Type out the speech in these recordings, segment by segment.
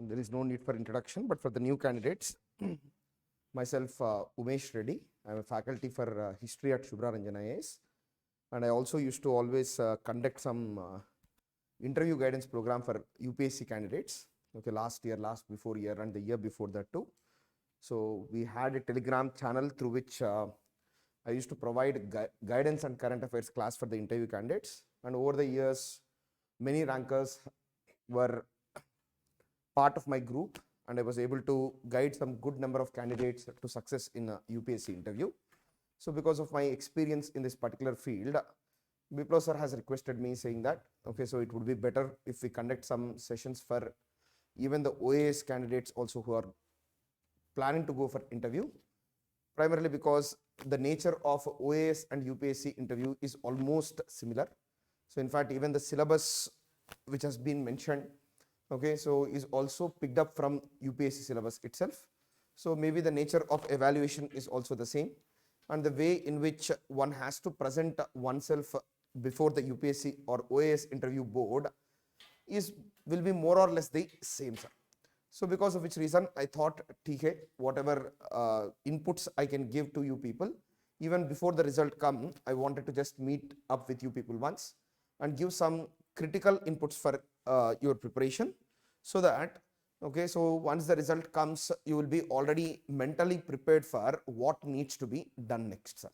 and there is no need for introduction, but for the new candidates, myself, Umesh Reddy. I'm a faculty for history at Shubhra Ranjan IAS, and I also used to always conduct some interview guidance program for UPSC candidates. Okay, last year, last before year, and the year before that too. So we had a Telegram channel through which I used to provide guidance and current affairs class for the interview candidates. And over the years, many rankers were part of my group, and I was able to guide some good number of candidates to success in a UPSC interview. So because of my experience in this particular field, Biplo sir has requested me saying that, okay, so it would be better if we conduct some sessions for even the OAS candidates also who are planning to go for interview, primarily because the nature of OAS and UPSC interview is almost similar. So in fact, even the syllabus which has been mentioned, okay, so is also picked up from UPSC syllabus itself. So maybe the nature of evaluation is also the same, and the way in which one has to present oneself before the UPSC or OAS interview board will be more or less the same, sir. So because of which reason I thought, TK, whatever inputs I can give to you people, even before the result come, I wanted to just meet up with you people once and give some critical inputs for your preparation, so that, okay, so once the result comes, you will be already mentally prepared for what needs to be done next, sir.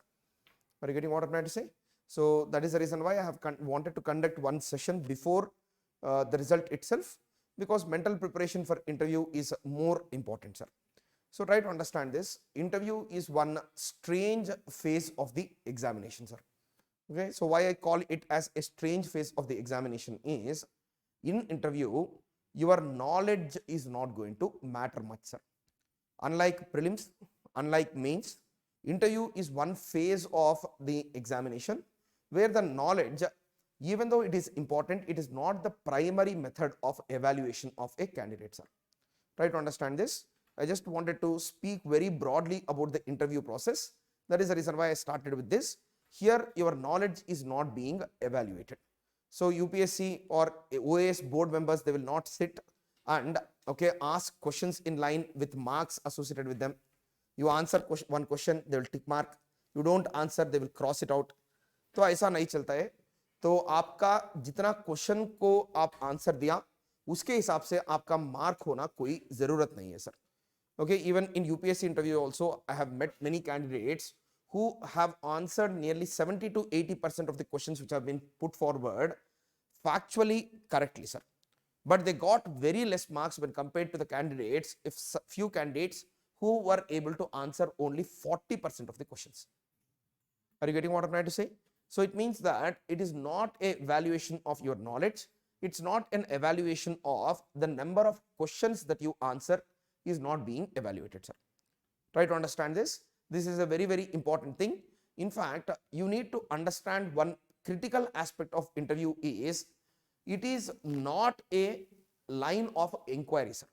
Are you getting what I'm trying to say? So that is the reason why I have wanted to conduct one session before the result itself, because mental preparation for interview is more important, sir. So try to understand this. Interview is one strange phase of the examination, sir. Okay, so why I call it as a strange phase of the examination is, in interview, your knowledge is not going to matter much, sir. Unlike prelims, unlike mains, interview is one phase of the examination where the knowledge, even though it is important, it is not the primary method of evaluation of a candidate, sir. Try to understand this. I just wanted to speak very broadly about the interview process. That is the reason why I started with this. Here, your knowledge is not being evaluated. So UPSC or OAS board members, they will not sit and, okay, ask questions in line with marks associated with them. You answer one question, they will tick mark. You don't answer, they will cross it out. तो ऐसा नहीं चलता है. तो आपका जितना question को आप आंसर दिया, उसके हिसाब से आपका मार्क होना कोई जरूरत नहीं है, sir. Okay, even in UPSC interview also, I have met many candidates who have answered nearly 70 to 80% of the questions which have been put forward factually correctly, sir. But they got very less marks when compared to the candidates, if few candidates who were able to answer only 40% of the questions. Are you getting what I'm trying to say? So it means that it is not a evaluation of your knowledge. It's not an evaluation of the number of questions that you answer is not being evaluated, sir. Try to understand this. This is a very, very important thing. In fact, you need to understand one critical aspect of interview is, it is not a line of inquiry, sir.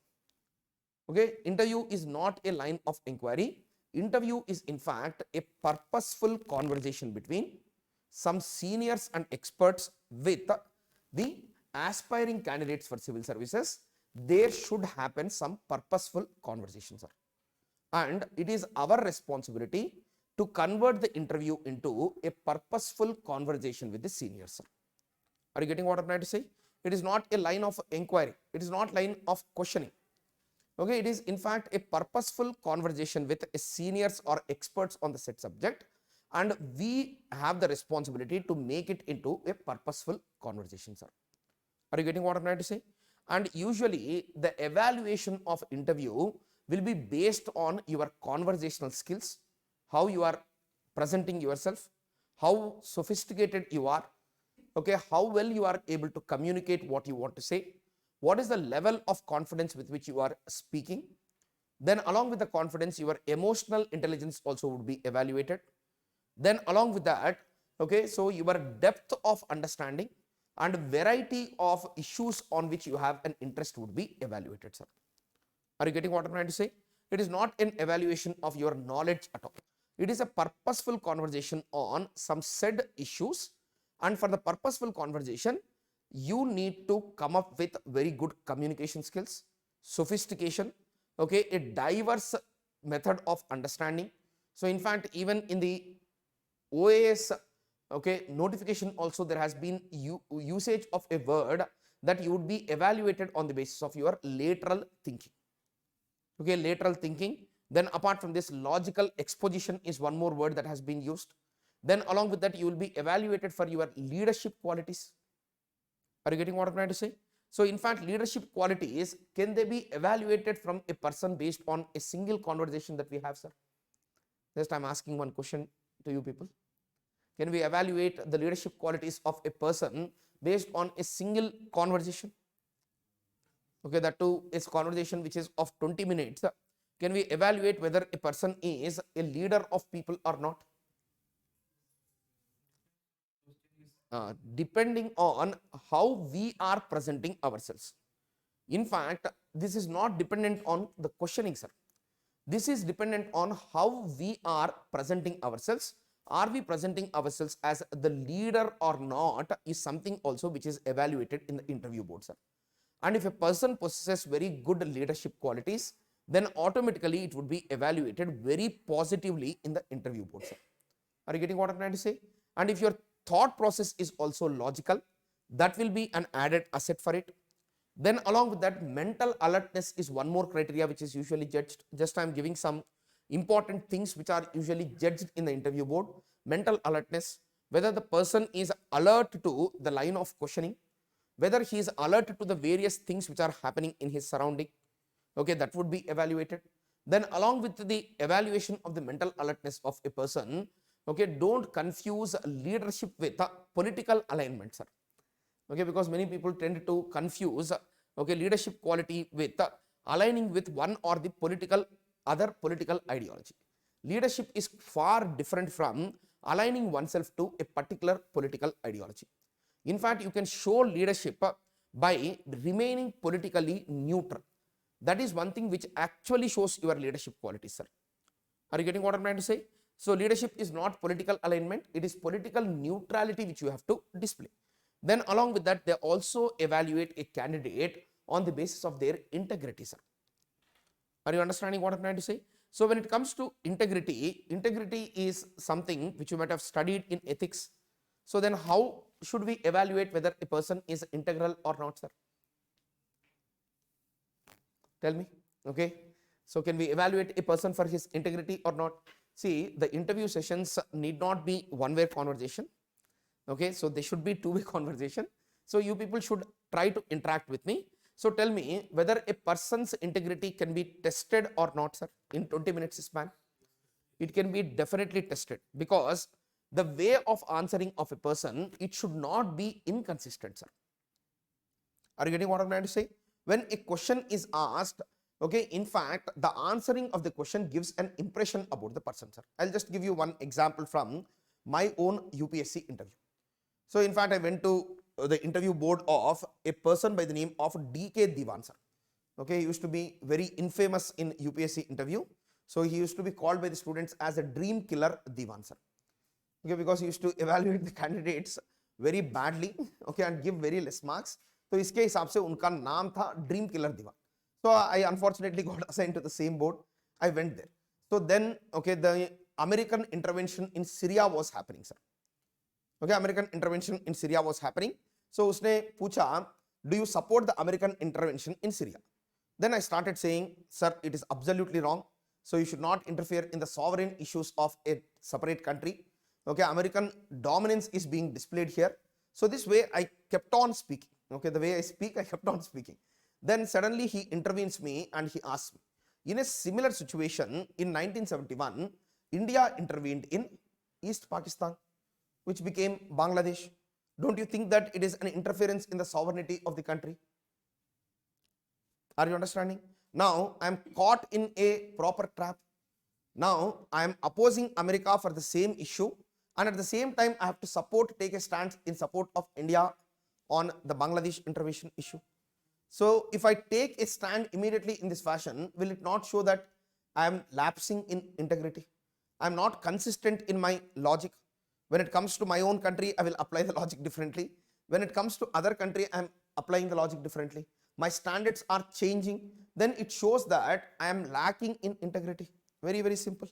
Okay, interview is not a line of inquiry. Interview is in fact a purposeful conversation between some seniors and experts with the aspiring candidates for civil services. There should happen some purposeful conversations, sir. And it is our responsibility to convert the interview into a purposeful conversation with the seniors, sir. Are you getting what I'm trying to say? It is not a line of inquiry. It is not line of questioning. Okay, it is in fact a purposeful conversation with seniors or experts on the said subject, and we have the responsibility to make it into a purposeful conversation, sir. Are you getting what I'm trying to say? And usually the evaluation of interview will be based on your conversational skills, how you are presenting yourself, how sophisticated you are, okay, how well you are able to communicate what you want to say, what is the level of confidence with which you are speaking. Then along with the confidence, your emotional intelligence also would be evaluated. Then along with that, okay, so your depth of understanding and variety of issues on which you have an interest would be evaluated, sir. Are you getting what I'm trying to say? It is not an evaluation of your knowledge at all. It is a purposeful conversation on some said issues, and for the purposeful conversation, you need to come up with very good communication skills. sophistication, okay, a diverse method of understanding. So in fact, even in the OAS, okay, notification also there has been usage of a word that you would be evaluated on the basis of your lateral thinking. Okay, lateral thinking. Then apart from this, logical exposition is one more word that has been used. Then along with that, you will be evaluated for your leadership qualities. Are you getting what I'm trying to say? So in fact, leadership qualities, can they be evaluated from a person based on a single conversation that we have, sir? Just I'm asking one question to you people. Can we evaluate the leadership qualities of a person based on a single conversation? Okay, that too is conversation which is of 20 minutes. Can we evaluate whether a person is a leader of people or not? Depending on how we are presenting ourselves. In fact, this is not dependent on the questioning, sir. This is dependent on how we are presenting ourselves. Are we presenting ourselves as the leader or not is something also which is evaluated in the interview board, sir. And if a person possesses very good leadership qualities, then automatically it would be evaluated very positively in the interview board, sir. Are you getting what I'm trying to say? And if your thought process is also logical, that will be an added asset for it. Then along with that, mental alertness is one more criteria which is usually judged. Just I'm giving some important things which are usually judged in the interview board. Mental alertness, whether the person is alert to the line of questioning, whether he is alert to the various things which are happening in his surrounding. Okay, that would be evaluated. Then along with the evaluation of the mental alertness of a person, okay, don't confuse leadership with political alignment, sir. Okay, because many people tend to confuse, okay, leadership quality with aligning with one or the other political ideology. Leadership is far different from aligning oneself to a particular political ideology. In fact, you can show leadership by remaining politically neutral. That is one thing which actually shows your leadership qualities, sir. Are you getting what I'm trying to say? So leadership is not political alignment, it is political neutrality which you have to display. Then along with that, they also evaluate a candidate on the basis of their integrity, sir. Are you understanding what I'm trying to say? So when it comes to integrity, integrity is something which you might have studied in ethics. So then how should we evaluate whether a person is integral or not, sir? Tell me. Okay. So can we evaluate a person for his integrity or not? See, the interview sessions need not be one-way conversation. Okay, so they should be two-way conversation. So you people should try to interact with me. So tell me whether a person's integrity can be tested or not, sir, in 20 minutes span. It can be definitely tested, because the way of answering of a person, it should not be inconsistent, sir. Are you getting what I'm trying to say? When a question is asked, okay, in fact, the answering of the question gives an impression about the person, sir. I'll just give you one example from my own UPSC interview. So in fact, I went to the interview board of a person by the name of DK Diwan, sir. Okay, he used to be very infamous in UPSC interview. So he used to be called by the students as a dream killer Diwan, sir. Okay, because he used to evaluate the candidates very badly, okay, and give very less marks. So इसके हिसाब से उनका नाम था dream killer Diwan. So I unfortunately got assigned to the same board. I went there. So then, okay, the American intervention in Syria was happening, sir. Okay, American intervention in Syria was happening. So उसने पूछा, do you support the American intervention in Syria? Then I started saying, sir, it is absolutely wrong. So you should not interfere in the sovereign issues of a separate country. Okay, American dominance is being displayed here. So this way I kept on speaking. Okay, the way I speak, I kept on speaking. Then suddenly he intervenes me and he asks me, in a similar situation in 1971, India intervened in East Pakistan, which became Bangladesh. Don't you think that it is an interference in the sovereignty of the country? Are you understanding? Now I am caught in a proper trap. Now I am opposing America for the same issue, and at the same time I have to take a stance in support of India on the Bangladesh intervention issue. So if I take a stand immediately in this fashion, will it not show that I am lapsing in integrity? I am not consistent in my logic. When it comes to my own country, I will apply the logic differently. When it comes to other country, I am applying the logic differently. My standards are changing. then it shows that I am lacking in integrity. Very, very simple.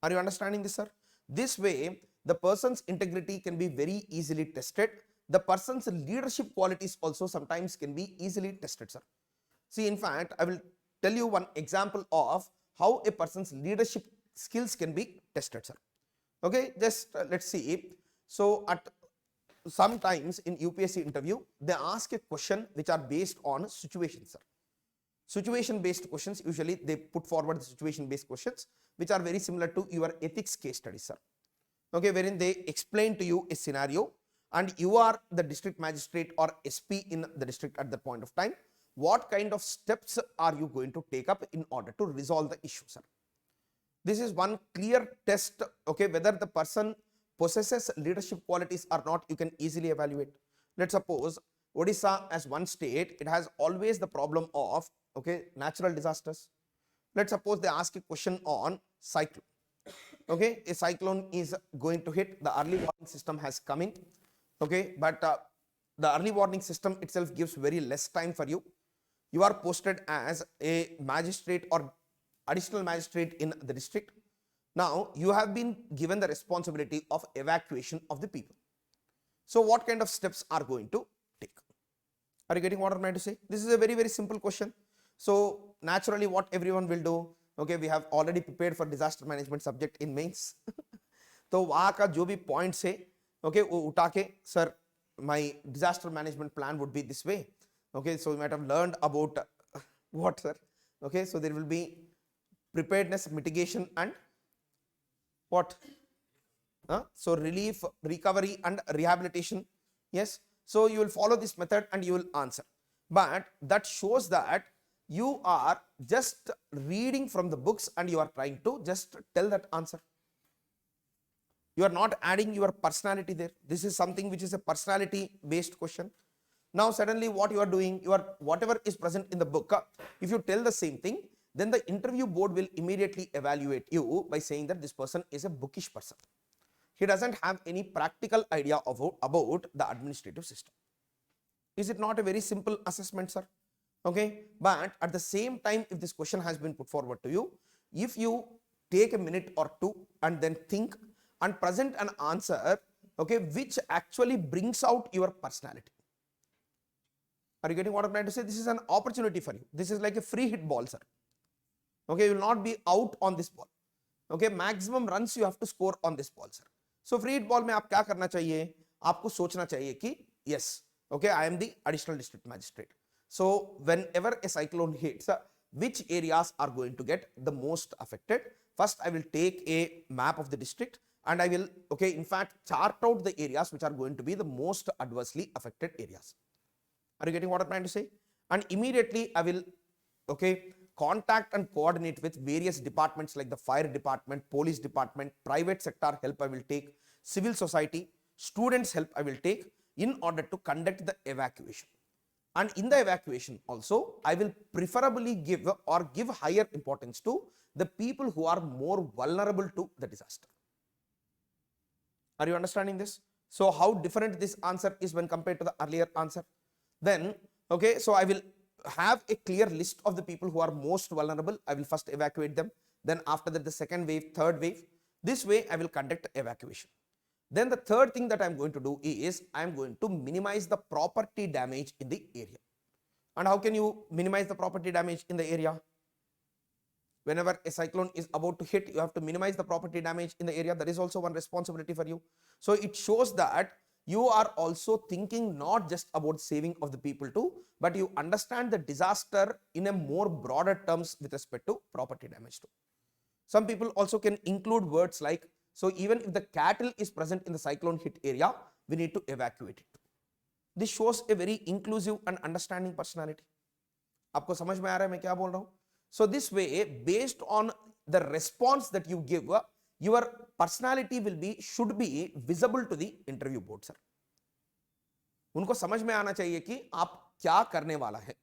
Are you understanding this, sir? This way, the person's integrity can be very easily tested. The person's leadership qualities also sometimes can be easily tested, sir. See, in fact, I will tell you one example of how a person's leadership skills can be tested, sir. Okay, just let's see. So, at sometimes in UPSC interview, they ask a question which are based on situations, sir. Situation based questions, usually they put forward the situation based questions which are very similar to your ethics case study, sir. Okay, wherein they explain to you a scenario and you are the district magistrate or SP in the district at that point of time. What kind of steps are you going to take up in order to resolve the issue, sir? This is one clear test, okay, whether the person possesses leadership qualities or not, you can easily evaluate. Let's suppose Odisha as one state, it has always the problem of, okay, natural disasters. Let's suppose they ask a question on cyclone. Okay, a cyclone is going to hit, the early warning system has come in, okay, but the early warning system itself gives very less time for you. You are posted as a magistrate or additional magistrate in the district. Now, you have been given the responsibility of evacuation of the people. So, what kind of steps are going to take? Are you getting what I'm trying to say? This is a very, very simple question. So, naturally, what everyone will do, okay, we have already prepared for disaster management subject in mains. तो वहाँ का जो भी points है, okay, वो उठा के, sir, my disaster management plan would be this way. Okay, so you might have learned about what, sir? Okay, so there will be preparedness, mitigation, and what? So relief, recovery, and rehabilitation. Yes. So you will follow this method and you will answer. But that shows that you are just reading from the books and you are trying to just tell that answer. You are not adding your personality there. This is something which is a personality based question. Now suddenly what you are doing, whatever is present in the book, if you tell the same thing, then the interview board will immediately evaluate you by saying that this person is a bookish person. He doesn't have any practical idea about the administrative system. Is it not a very simple assessment, sir? Okay, but at the same time, if this question has been put forward to you, if you take a minute or two and then think and present an answer, okay, which actually brings out your personality. Are you getting what I'm trying to say? This is an opportunity for you. This is like a free hit ball, sir. Okay, you will not be out on this ball. Okay, maximum runs you have to score on this ball, sir. So free hit ball में आप क्या करना चाहिए? आपको सोचना चाहिए कि yes, okay, I am the additional district magistrate. So whenever a cyclone hits, which areas are going to get the most affected? First, I will take a map of the district and I will, okay, in fact, chart out the areas which are going to be the most adversely affected areas. Are you getting what I'm trying to say? And immediately I will, okay, contact and coordinate with various departments like the fire department, police department, private sector help I will take, civil society, students help I will take in order to conduct the evacuation. And in the evacuation also, I will preferably give higher importance to the people who are more vulnerable to the disaster. Are you understanding this? So how different this answer is when compared to the earlier answer? Then, okay, so I will have a clear list of the people who are most vulnerable. I will first evacuate them. Then after that, the second wave, third wave. This way, I will conduct evacuation. Then the third thing that I'm going to do is I'm going to minimize the property damage in the area. And how can you minimize the property damage in the area? Whenever a cyclone is about to hit, you have to minimize the property damage in the area. That is also one responsibility for you. So it shows that you are also thinking not just about saving of the people too, but you understand the disaster in a more broader terms with respect to property damage too. Some people also can include words like, so even if the cattle is present in the cyclone hit area, we need to evacuate it. This shows a very inclusive and understanding personality. आपको समझ में आ रहा है मैं क्या बोल रहा हूँ? So this way, based on the response that you give, your personality should be visible to the interview board, sir. उनको समझ में आना चाहिए कि आप क्या करने वाला है,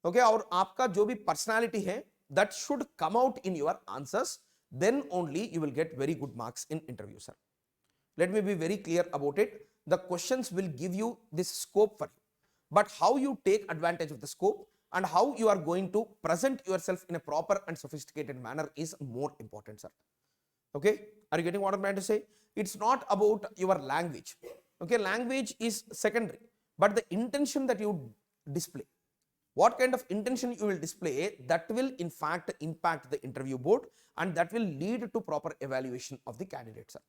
okay? और आपका जो भी personality है, that should come out in your answers. Then only you will get very good marks in interview, sir. Let me be very clear about it. The questions will give you this scope for you, but how you take advantage of the scope and how you are going to present yourself in a proper and sophisticated manner is more important, sir. Okay, are you getting what I'm trying to say? It's not about your language. Okay, language is secondary, but the intention that you display, what kind of intention you will display, that will in fact impact the interview board, and that will lead to proper evaluation of the candidate, sir.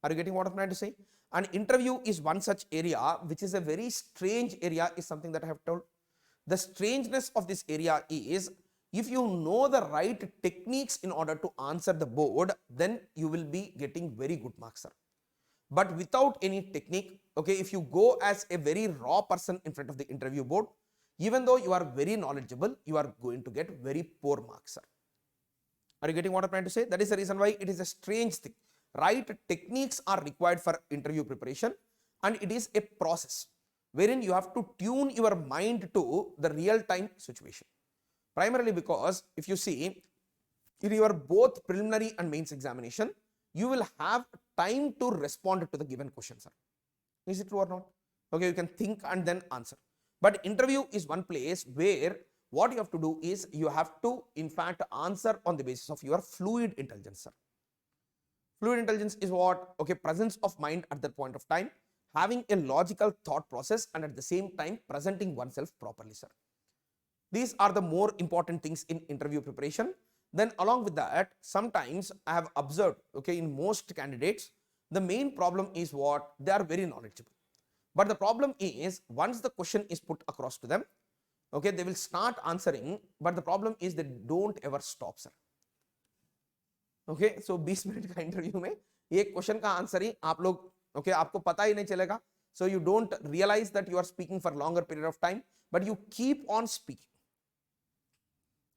Are you getting what I'm trying to say? An interview is one such area which is a very strange area, is something that I have told. The strangeness of this area is, if you know the right techniques in order to answer the board, then you will be getting very good marks, sir. But without any technique, okay, if you go as a very raw person in front of the interview board, even though you are very knowledgeable, you are going to get very poor marks, sir. Are you getting what I'm trying to say? That is the reason why it is a strange thing. Right techniques are required for interview preparation, and it is a process wherein you have to tune your mind to the real-time situation. Primarily because if you see, in your both preliminary and mains examination, you will have time to respond to the given question, sir. Is it true or not? Okay, you can think and then answer. But interview is one place where what you have to do is you have to in fact answer on the basis of your fluid intelligence, sir. Fluid intelligence is what? Okay, presence of mind at that point of time, having a logical thought process, and at the same time presenting oneself properly, sir. These are the more important things in interview preparation. Then along with that, sometimes I have observed, okay, in most candidates, the main problem is what? They are very knowledgeable. But the problem is, once the question is put across to them, okay, they will start answering, but the problem is they don't ever stop, sir. Okay, so 20 minute का interview में एक question का answer ही आप लोग, okay, आपको पता ही नहीं चलेगा. So you don't realize that you are speaking for longer period of time, but you keep on speaking.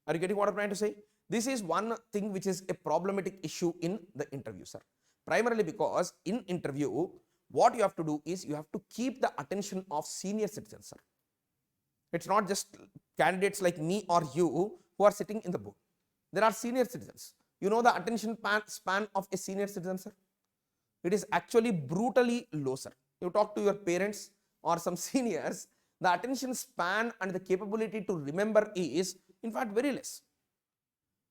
Are you getting what I'm trying to say? This is one thing which is a problematic issue in the interview, sir. Primarily because in interview, what you have to do is you have to keep the attention of senior citizens, sir. It's not just candidates like me or you who are sitting in the board. There are senior citizens. You know the attention span of a senior citizen, sir? It is actually brutally low, sir. You talk to your parents or some seniors, the attention span and the capability to remember is in fact very less.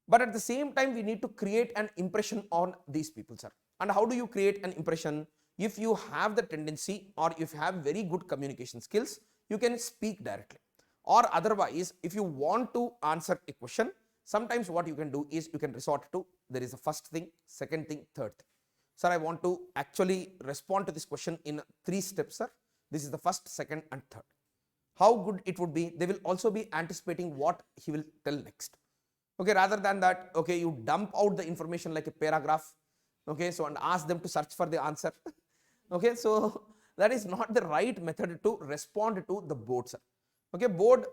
But at the same time, we need to create an impression on these people, sir. And how do you create an impression? If you have the tendency or if you have very good communication skills, you can speak directly. Or otherwise, if you want to answer a question, sometimes what you can do is you can resort to, there is a first thing, second thing, third thing. Sir, I want to actually respond to this question in 3 steps, sir. This is the first, second and third. How good it would be, they will also be anticipating what he will tell next. Okay, rather than that, okay, you dump out the information like a paragraph, okay, so and ask them to search for the answer. Okay, so that is not the right method to respond to the board, sir. Okay, board,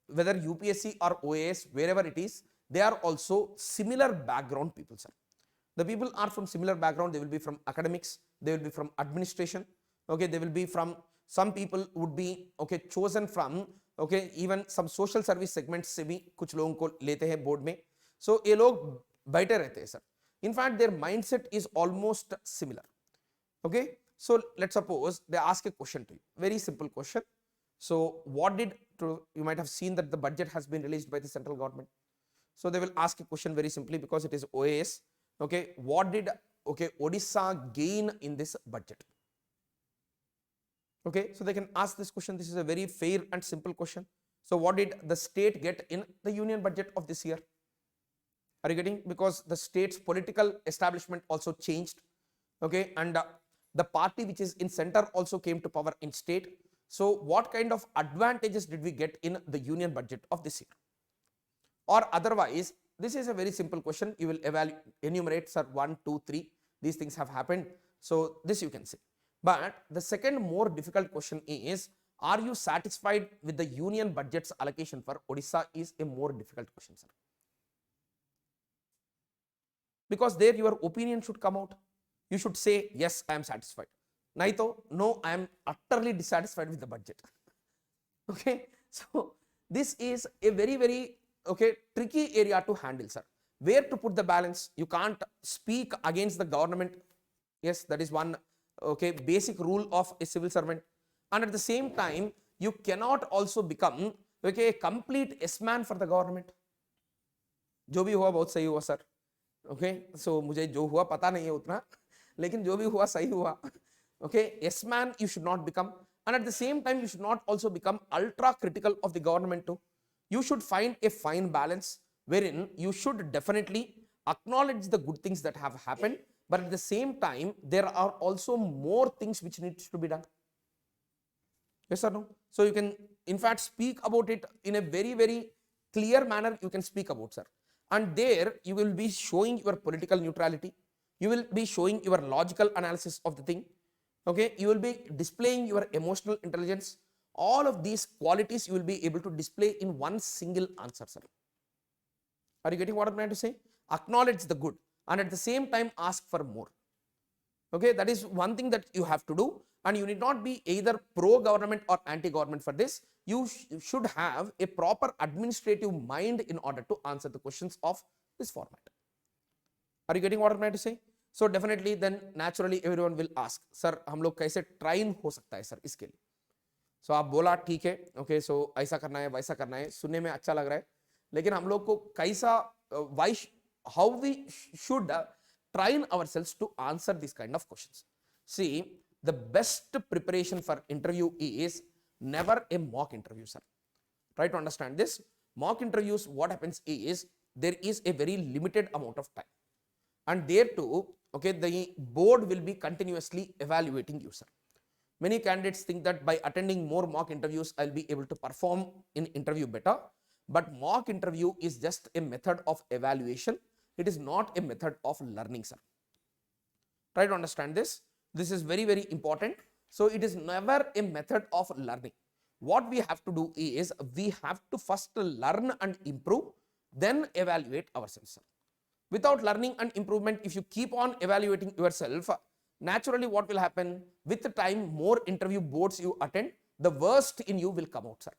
whether UPSC or OAS, wherever it is, they are also similar background people, sir. The people are from similar background. They will be from academics, they will be from administration, okay, they will be from, some people would be, okay, chosen from, okay, even some social service segments से भी कुछ लोगों को लेते हैं board में. So ये लोग बैठे रहते हैं, sir. In fact, their mindset is almost similar. Okay, so let's suppose they ask a question to you, very simple question. So what did, you might have seen that the budget has been released by the central government. So they will ask a question very simply because it is OAS. Okay, what did, okay, Odisha gain in this budget? Okay, so they can ask this question. This is a very fair and simple question. So what did the state get in the union budget of this year? Are you getting? Because the state's political establishment also changed. Okay, and the party which is in center also came to power in state. So what kind of advantages did we get in the union budget of this year? Or otherwise, this is a very simple question. You will enumerate, sir, 1, 2, 3. These things have happened. So this you can say. But the second more difficult question is, are you satisfied with the union budget's allocation for Odisha is a more difficult question, sir. Because there your opinion should come out. You should say, yes, I am satisfied. Naito, no, I am utterly dissatisfied with the budget. Okay, so this is a very, very, okay, tricky area to handle, sir. Where to put the balance? You can't speak against the government. Yes, that is one, okay, basic rule of a civil servant. And at the same time, you cannot also become Okay, complete yes man for the government. जो भी हुआ बहुत सही हुआ sir. Okay, so मुझे जो हुआ पता नहीं है उतना, लेकिन जो भी हुआ सही हुआ. Okay, yes man you should not become, and at the same time you should not also become ultra critical of the government too. You should find a fine balance wherein you should definitely acknowledge the good things that have happened, but at the same time there are also more things which needs to be done. Yes or no? So you can in fact speak about it in a very, very clear manner. You can speak about, sir, and there you will be showing your political neutrality, you will be showing your logical analysis of the thing. Okay, you will be displaying your emotional intelligence. All of these qualities you will be able to display in one single answer, sir. Are you getting what I'm trying to say? Acknowledge the good and at the same time ask for more. Okay, that is one thing that you have to do, and you need not be either pro-government or anti-government for this. You should have a proper administrative mind in order to answer the questions of this format. Are you getting what I'm trying to say? So definitely then naturally everyone will ask, sir हम लोग कैसे train हो सकता है sir इसके लिए. So आप बोला ठीक है, okay, so ऐसा करना है वैसा करना है, सुनने में अच्छा लग रहा है, लेकिन हम लोग को कैसा how we should train ourselves to answer these kind of questions. See, the best preparation for interview is never a mock interview, sir. Try to understand this. Mock interviews, what happens is there is a very limited amount of time, and there too, okay, the board will be continuously evaluating you, sir. Many candidates think that by attending more mock interviews, I'll be able to perform in interview better. But mock interview is just a method of evaluation. It is not a method of learning, sir. Try to understand this. This is very, very important. So it is never a method of learning. What we have to do is we have to first learn and improve, then evaluate ourselves, sir. Without learning and improvement, if you keep on evaluating yourself, naturally what will happen? With the time, more interview boards you attend, the worst in you will come out, sir.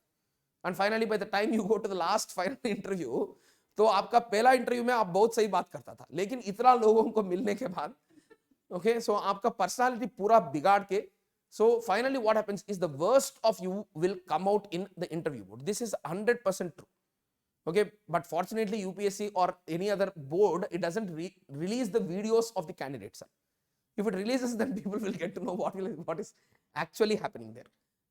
And finally by the time you go to the last final interview, तो आपका पहला interview में आप बहुत सही बात करता था, लेकिन इतना लोगों को मिलने के बाद, okay, so आपका पर्सनालिटी पूरा बिगाड़ के, so finally what happens is the worst of you will come out in the interview board. This is 100% true. Okay, but fortunately UPSC or any other board, it doesn't release the videos of the candidates. If it releases, then people will get to know what is actually happening there.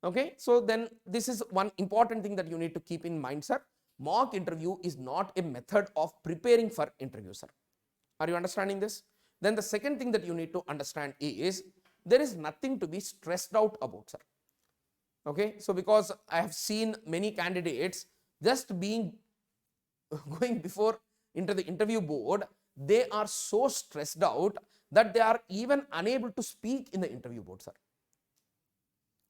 Okay, so then this is one important thing that you need to keep in mind, sir. Mock interview is not a method of preparing for interview, sir. Are you understanding this? Then the second thing that you need to understand is there is nothing to be stressed out about, sir. Okay, so because I have seen many candidates just going before into the interview board, they are so stressed out that they are even unable to speak in the interview board, sir.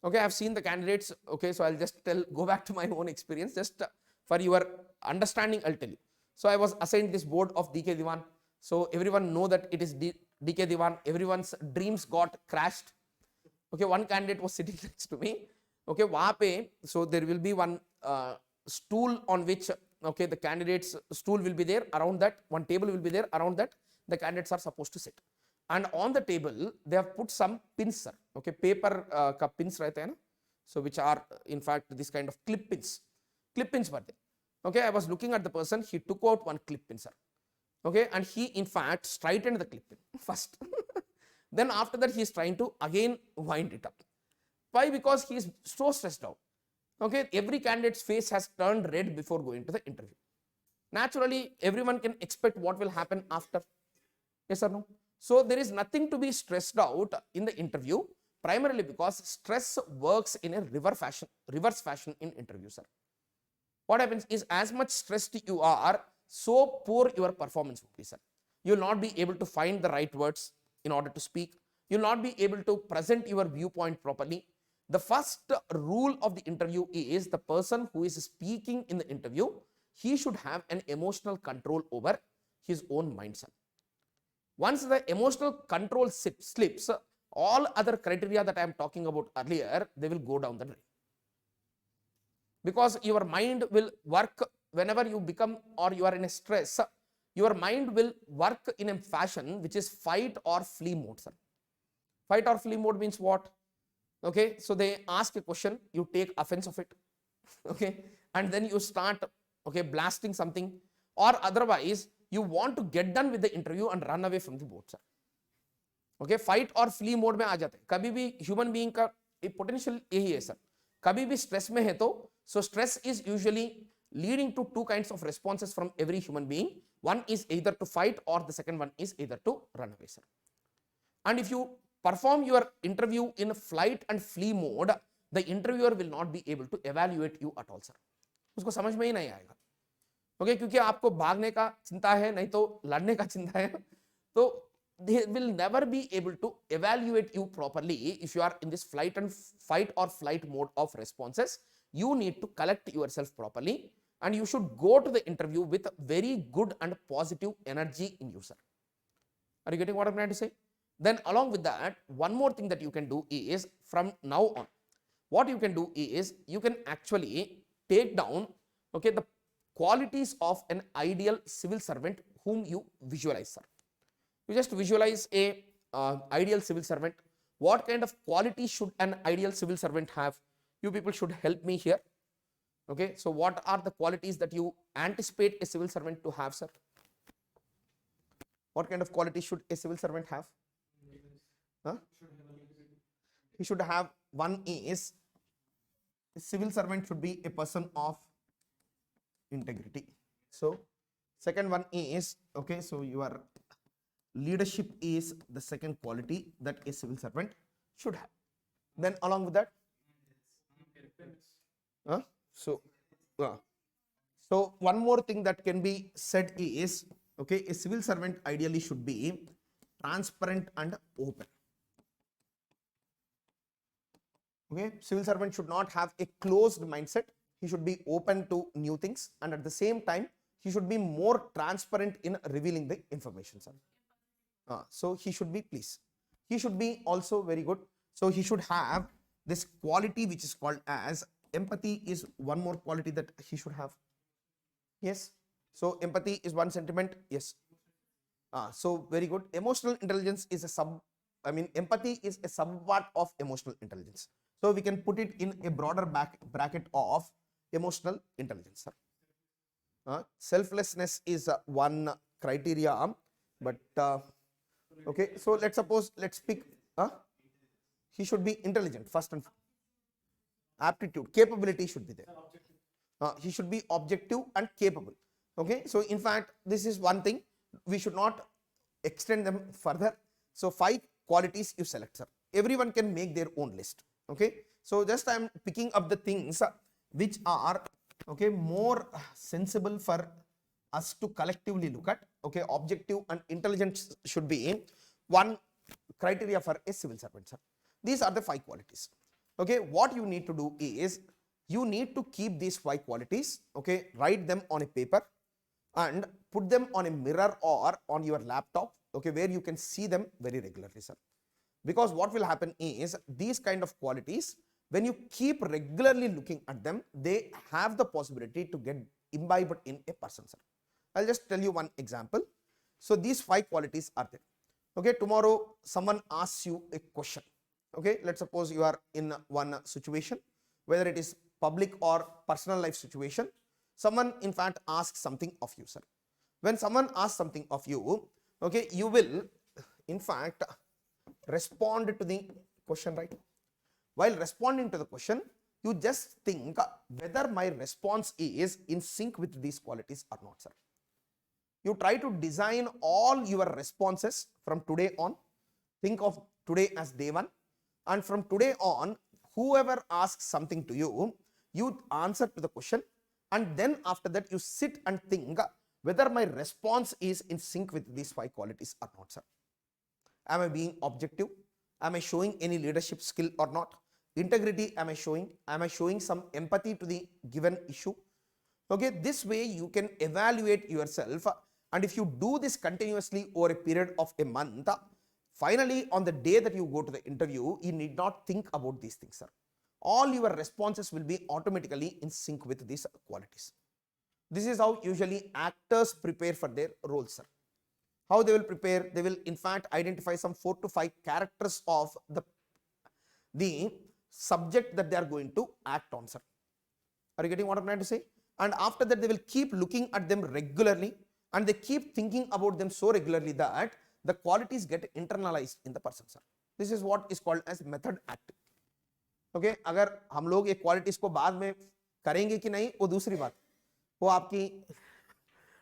Okay, I have seen the candidates. Okay, so I'll just go back to my own experience just for your understanding. I'll tell you. So I was assigned this board of DK Diwan. So everyone know that it is DK Diwan. Everyone's dreams got crashed. Okay, one candidate was sitting next to me. Okay, वहाँ पे, so there will be one stool on which, okay, the candidate's stool will be there. Around that, one table will be there. Around that, the candidates are supposed to sit. And on the table, they have put some pins, sir. Okay, paper ka pins रहते हैं ना, so which are in fact this kind of clip pins. Clip pins were there. Okay, I was looking at the person. He took out one clip pin, sir. Okay, and he in fact straightened the clip pin first. Then after that, he is trying to again wind it up. Why? Because he is so stressed out. Okay, every candidate's face has turned red before going to the interview. Naturally, everyone can expect what will happen after. Yes or no? So there is nothing to be stressed out in the interview, primarily because stress works in a reverse fashion in interview, sir. What happens is as much stressed you are, so poor your performance will be, sir. You will not be able to find the right words in order to speak. You will not be able to present your viewpoint properly. The first rule of the interview is the person who is speaking in the interview, he should have an emotional control over his own mind, sir. Once the emotional control slips, all other criteria that I am talking about earlier, they will go down the drain. Because your mind will work whenever you become or you are in a stress, your mind will work in a fashion which is fight or flee mode, sir. Fight or flee mode means what? Okay, so they ask a question, you take offense of it. Okay, and then you start, okay, blasting something, or otherwise you want to get done with the interview and run away from the board, sir. Okay, fight और flee mode में आ जाते हैं कभी भी. Human being का potential यही है sir. कभी भी स्ट्रेस में है तो, so stress is usually leading to two kinds of responses from every human being. One is either to fight, or the second one is either to run away, sir. And if you perform your interview in flight and flee mode, the interviewer will not be able to evaluate you at all, sir. उसको समझ में ही नहीं आएगा. Okay, क्योंकि आपको भागने का चिंता है, नहीं तो लड़ने का चिंता है, तो they will never be able to evaluate you properly if you are in this fight or flight mode of responses. You need to collect yourself properly, and you should go to the interview with very good and positive energy in you, sir. Are you getting what I'm trying to say? Then along with that, one more thing that you can do is, from now on, what you can do is you can actually take down, okay, the qualities of an ideal civil servant whom you visualize, sir. You just visualize a ideal civil servant. What kind of qualities should an ideal civil servant have? You people should help me here. Okay, so what are the qualities that you anticipate a civil servant to have, sir? What kind of qualities should a civil servant have? Huh? He should have, one is, a civil servant should be a person of integrity. So second one is, okay, so your leadership is the second quality that a civil servant should have. Then along with that, so one more thing that can be said is, okay, a civil servant ideally should be transparent and open. Okay, civil servant should not have a closed mindset. He should be open to new things, and at the same time he should be more transparent in revealing the information, sir. So he should be, please, he should be also very good. So he should have this quality which is called as empathy, is one more quality that he should have. Yes, so empathy is one sentiment. Yes, so very good. Emotional intelligence is empathy is a subpart of emotional intelligence. So we can put it in a broader bracket of emotional intelligence, sir. Selflessness is one criteria, but okay, so let's pick, he should be intelligent first, and aptitude, capability should be there. He should be objective and capable. Okay, so in fact this is one thing, we should not extend them further. So 5 qualities you select, sir. Everyone can make their own list. Okay, so just I am picking up the things which are, okay, more sensible for us to collectively look at. Okay, objective and intelligence should be one criteria for a civil servant, sir. These are the 5 qualities. Okay, what you need to do is, you need to keep these 5 qualities, okay, write them on a paper and put them on a mirror or on your laptop, okay, where you can see them very regularly, sir. Because what will happen is, these kind of qualities, when you keep regularly looking at them, they have the possibility to get imbibed in a person, sir. I'll just tell you one example. So these 5 qualities are there. Okay, tomorrow someone asks you a question. Okay, let's suppose you are in one situation, whether it is public or personal life situation. Someone in fact asks something of you, sir. When someone asks something of you, okay, you will in fact respond to the question, right? While responding to the question, you just think whether my response is in sync with these qualities or not, sir. You try to design all your responses from today on. Think of today as day 1, and from today on, whoever asks something to you, you answer to the question, and then after that you sit and think whether my response is in sync with these 5 qualities or not, sir. Am I being objective? Am I showing any leadership skill or not? Integrity am I showing? Am I showing some empathy to the given issue? Okay, this way you can evaluate yourself, and if you do this continuously over a period of a month, finally on the day that you go to the interview, you need not think about these things, sir. All your responses will be automatically in sync with these qualities. This is how usually actors prepare for their roles, sir. How they will prepare? They will in fact identify some 4 to 5 characters of the subject that they are going to act on, sir. Are you getting what I'm trying to say? And after that, they will keep looking at them regularly, and they keep thinking about them so regularly that the qualities get internalized in the person, sir. This is what is called as method acting. Okay अगर हम लोग ये qualities को बाद में करेंगे कि नहीं वो दूसरी बात, वो आपकी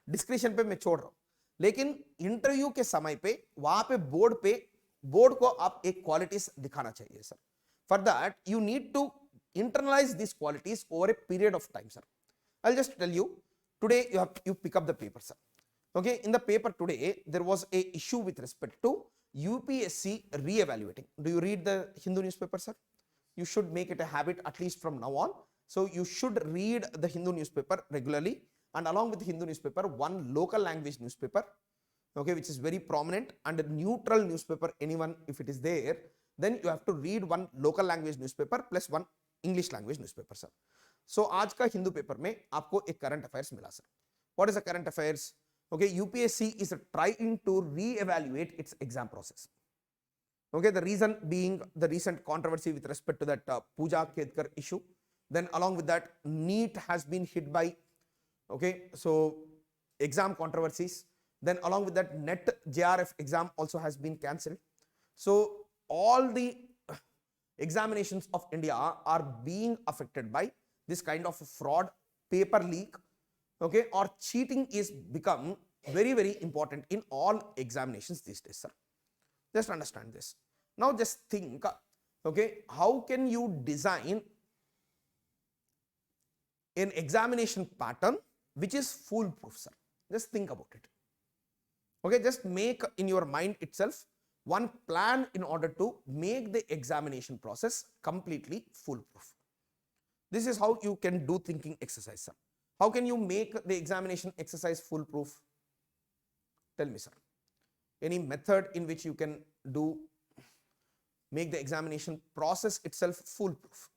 डिस्क्रिप्शन पे मैं छोड़ रहा हूं, लेकिन इंटरव्यू के समय पे वहां पे बोर्ड को आप एक क्वालिटीज दिखाना चाहिए sir. For that you need to internalize these qualities over a period of time, sir. I'll just tell you, today you pick up the paper, sir. Okay, in the paper today there was a issue with respect to UPSC re-evaluating. Do you read the Hindu newspaper, sir? You should make it a habit at least from now on. So you should read the Hindu newspaper regularly, and along with the Hindu newspaper, one local language newspaper, okay, which is very prominent, and a neutral newspaper, anyone if it is there, then you have to read one local language newspaper plus one English language newspaper sir. So आज का Hindu paper में आपको एक current affairs मिला सर. What is the current affairs? Okay, UPSC is trying to reevaluate its exam process. Okay, the reason being the recent controversy with respect to that Pooja Kedkar issue. Then along with that, NEET has been hit by, okay, so exam controversies. Then along with that, NET JRF exam also has been cancelled. So all the examinations of India are being affected by this kind of fraud, paper leak, okay, or cheating is become very, very important in all examinations these days, sir. Just understand this. Now just think, okay, how can you design an examination pattern which is foolproof, sir? Just think about it. Okay, just make in your mind itself one plan in order to make the examination process completely foolproof. This is how you can do thinking exercise, sir. How can you make the examination exercise foolproof? Tell me, sir. Any method in which you can do make the examination process itself foolproof?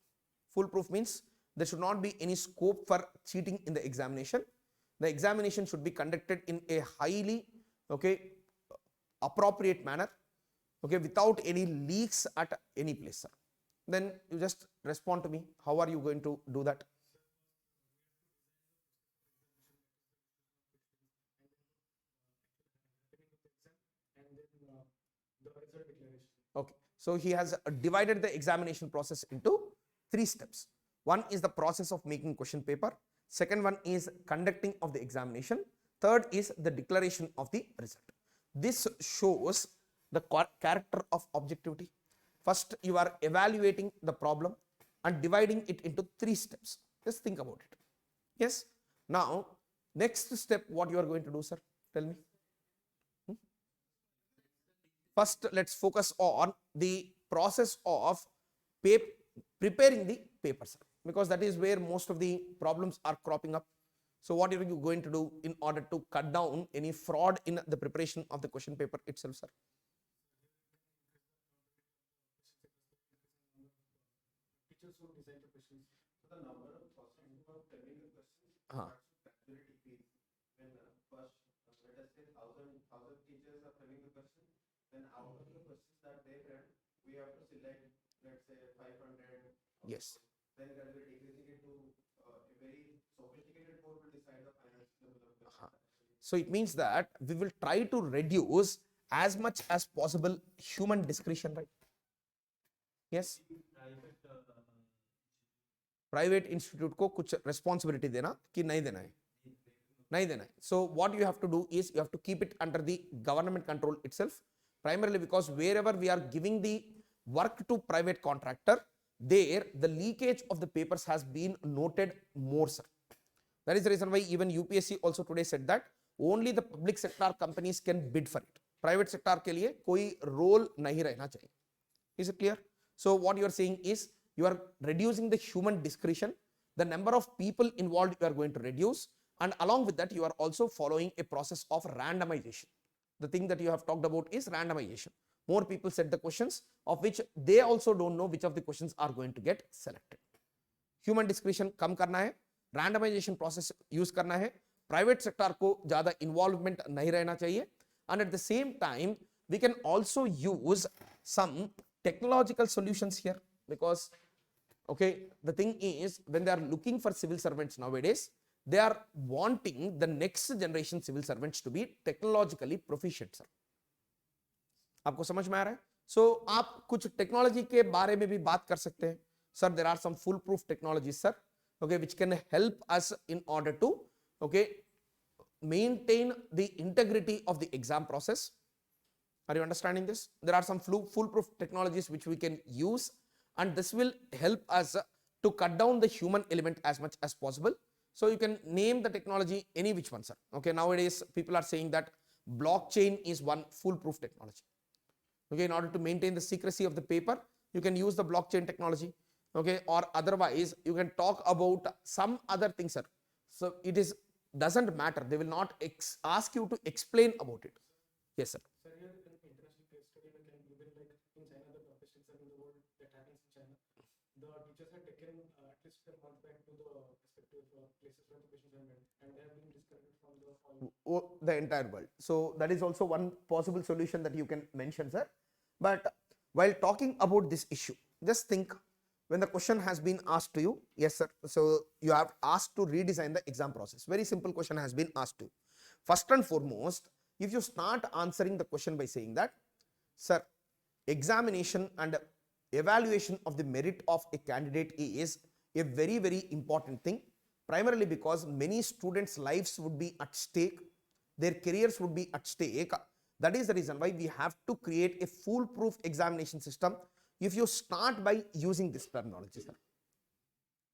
Foolproof means there should not be any scope for cheating in the examination. The examination should be conducted in a highly, okay, appropriate manner, okay, without any leaks at any place, sir. Then you just respond to me. How are you going to do that? Okay, so he has divided the examination process into 3 steps. One is the process of making question paper. Second one is conducting of the examination. Third is the declaration of the result. This shows the character of objectivity. First, you are evaluating the problem and dividing it into 3 steps. Just think about it. Yes. Now, next step, what you are going to do, sir? Tell me. First, let's focus on the process of preparing the paper, sir, because that is where most of the problems are cropping up. So what are you going to do in order to cut down any fraud in the preparation of the question paper itself, sir? Then out of the questions that they read, we have to select, let's say, 500. Yes. Then gradually decreasing it to a very sophisticated board will decide the final level of question. So it means that we will try to reduce as much as possible human discretion, right? Yes. Private institute को कुछ responsibility देना कि नहीं देना है, नहीं देना है. So what you have to do is you have to keep it under the government control itself, primarily because wherever we are giving the work to private contractor, there the leakage of the papers has been noted more, sir. That is the reason why even UPSC also today said that only the public sector companies can bid for it. Private sector के लिए कोई role नहीं रहना चाहिए. Is it clear? So what you are saying is you are reducing the human discretion, the number of people involved you are going to reduce, and along with that you are also following a process of randomization. The thing that you have talked about is randomization. More people set the questions of which they also don't know which of the questions are going to get selected. Human discretion कम करना है, randomization process use करना है, private sector को ज़्यादा involvement नहीं रहना चाहिए, and at the same time we can also use some technological solutions here, because Okay, the thing is, when they are looking for civil servants nowadays, they are wanting the next generation civil servants to be technologically proficient, sir. आपको समझ में आ रहा है? So आप कुछ technology के बारे में भी बात कर सकते हैं. Sir, there are some foolproof technologies, sir, okay, which can help us in order to, okay, maintain the integrity of the exam process. Are you understanding this? There are some foolproof technologies which we can use, and this will help us to cut down the human element as much as possible. So you can name the technology any which one, sir. Okay, nowadays people are saying that blockchain is one foolproof technology. Okay, in order to maintain the secrecy of the paper, you can use the blockchain technology. Okay, or otherwise you can talk about some other thing, sir. So it is doesn't matter. They will not ask you to explain about it. Yes, sir. Sir, here in international case study, we can given like in China, the toughest exam in the world that happens in China. The teachers had taken at least a month back to the respective places where the questions are made, and they have been disconnected from the The entire world. So that is also one possible solution that you can mention, sir. But while talking about this issue, just think, when the question has been asked to you, yes sir, so you have asked to redesign the exam process. Very simple question has been asked to you. First and foremost, if you start answering the question by saying that, sir, examination and evaluation of the merit of a candidate is a very, very important thing, primarily because many students' lives would be at stake, their careers would be at stake. That is the reason why we have to create a foolproof examination system. If you start by using this terminology, sir,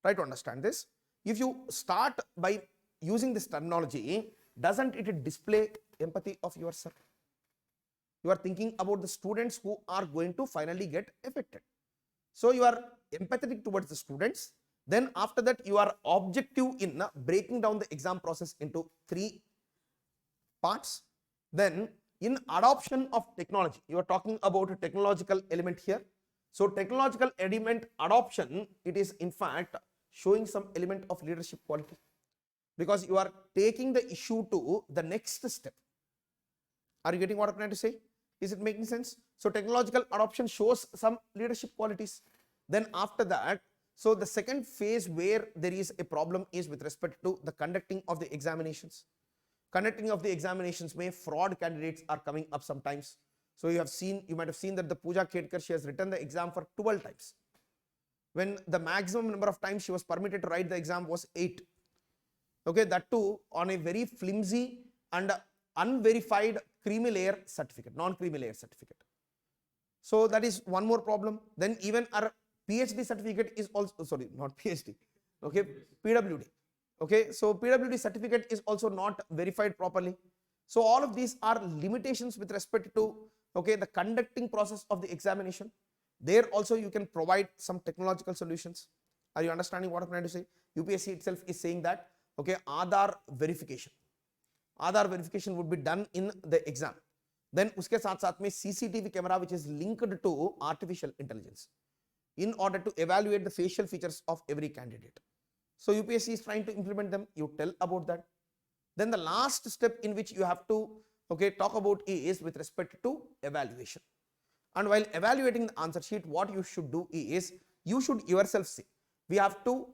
try to understand this. If you start by using this terminology, doesn't it display empathy of yours, sir? You are thinking about the students who are going to finally get affected. So you are empathetic towards the students. Then after that, you are objective in breaking down the exam process into 3 parts. Then in adoption of technology, you are talking about a technological element here. So technological element adoption, it is in fact showing some element of leadership quality, because you are taking the issue to the next step. Are you getting what I'm trying to say? Is it making sense? So technological adoption shows some leadership qualities. Then after that, so the second phase where there is a problem is with respect to the conducting of the examinations. Conducting of the examinations, may fraud candidates are coming up sometimes. So you might have seen that the Pooja Khedkar, she has written the exam for 12 times. When the maximum number of times she was permitted to write the exam was 8. Okay, that too on a very flimsy and unverified creamy layer certificate, non-creamy layer certificate. So that is one more problem. Then even our PhD certificate is also, sorry, not PhD, okay, PWD. Okay, so PWD certificate is also not verified properly. So all of these are limitations with respect to, okay, the conducting process of the examination. There also you can provide some technological solutions. Are you understanding what I'm trying to say? UPSC itself is saying that, okay, Aadhaar verification would be done in the exam. Then uske saath mein CCTV camera which is linked to artificial intelligence in order to evaluate the facial features of every candidate. So UPSC is trying to implement them. You tell about that. Then the last step in which you have to, okay, talk about is with respect to evaluation. And while evaluating the answer sheet, what you should do is, you should yourself say, we have to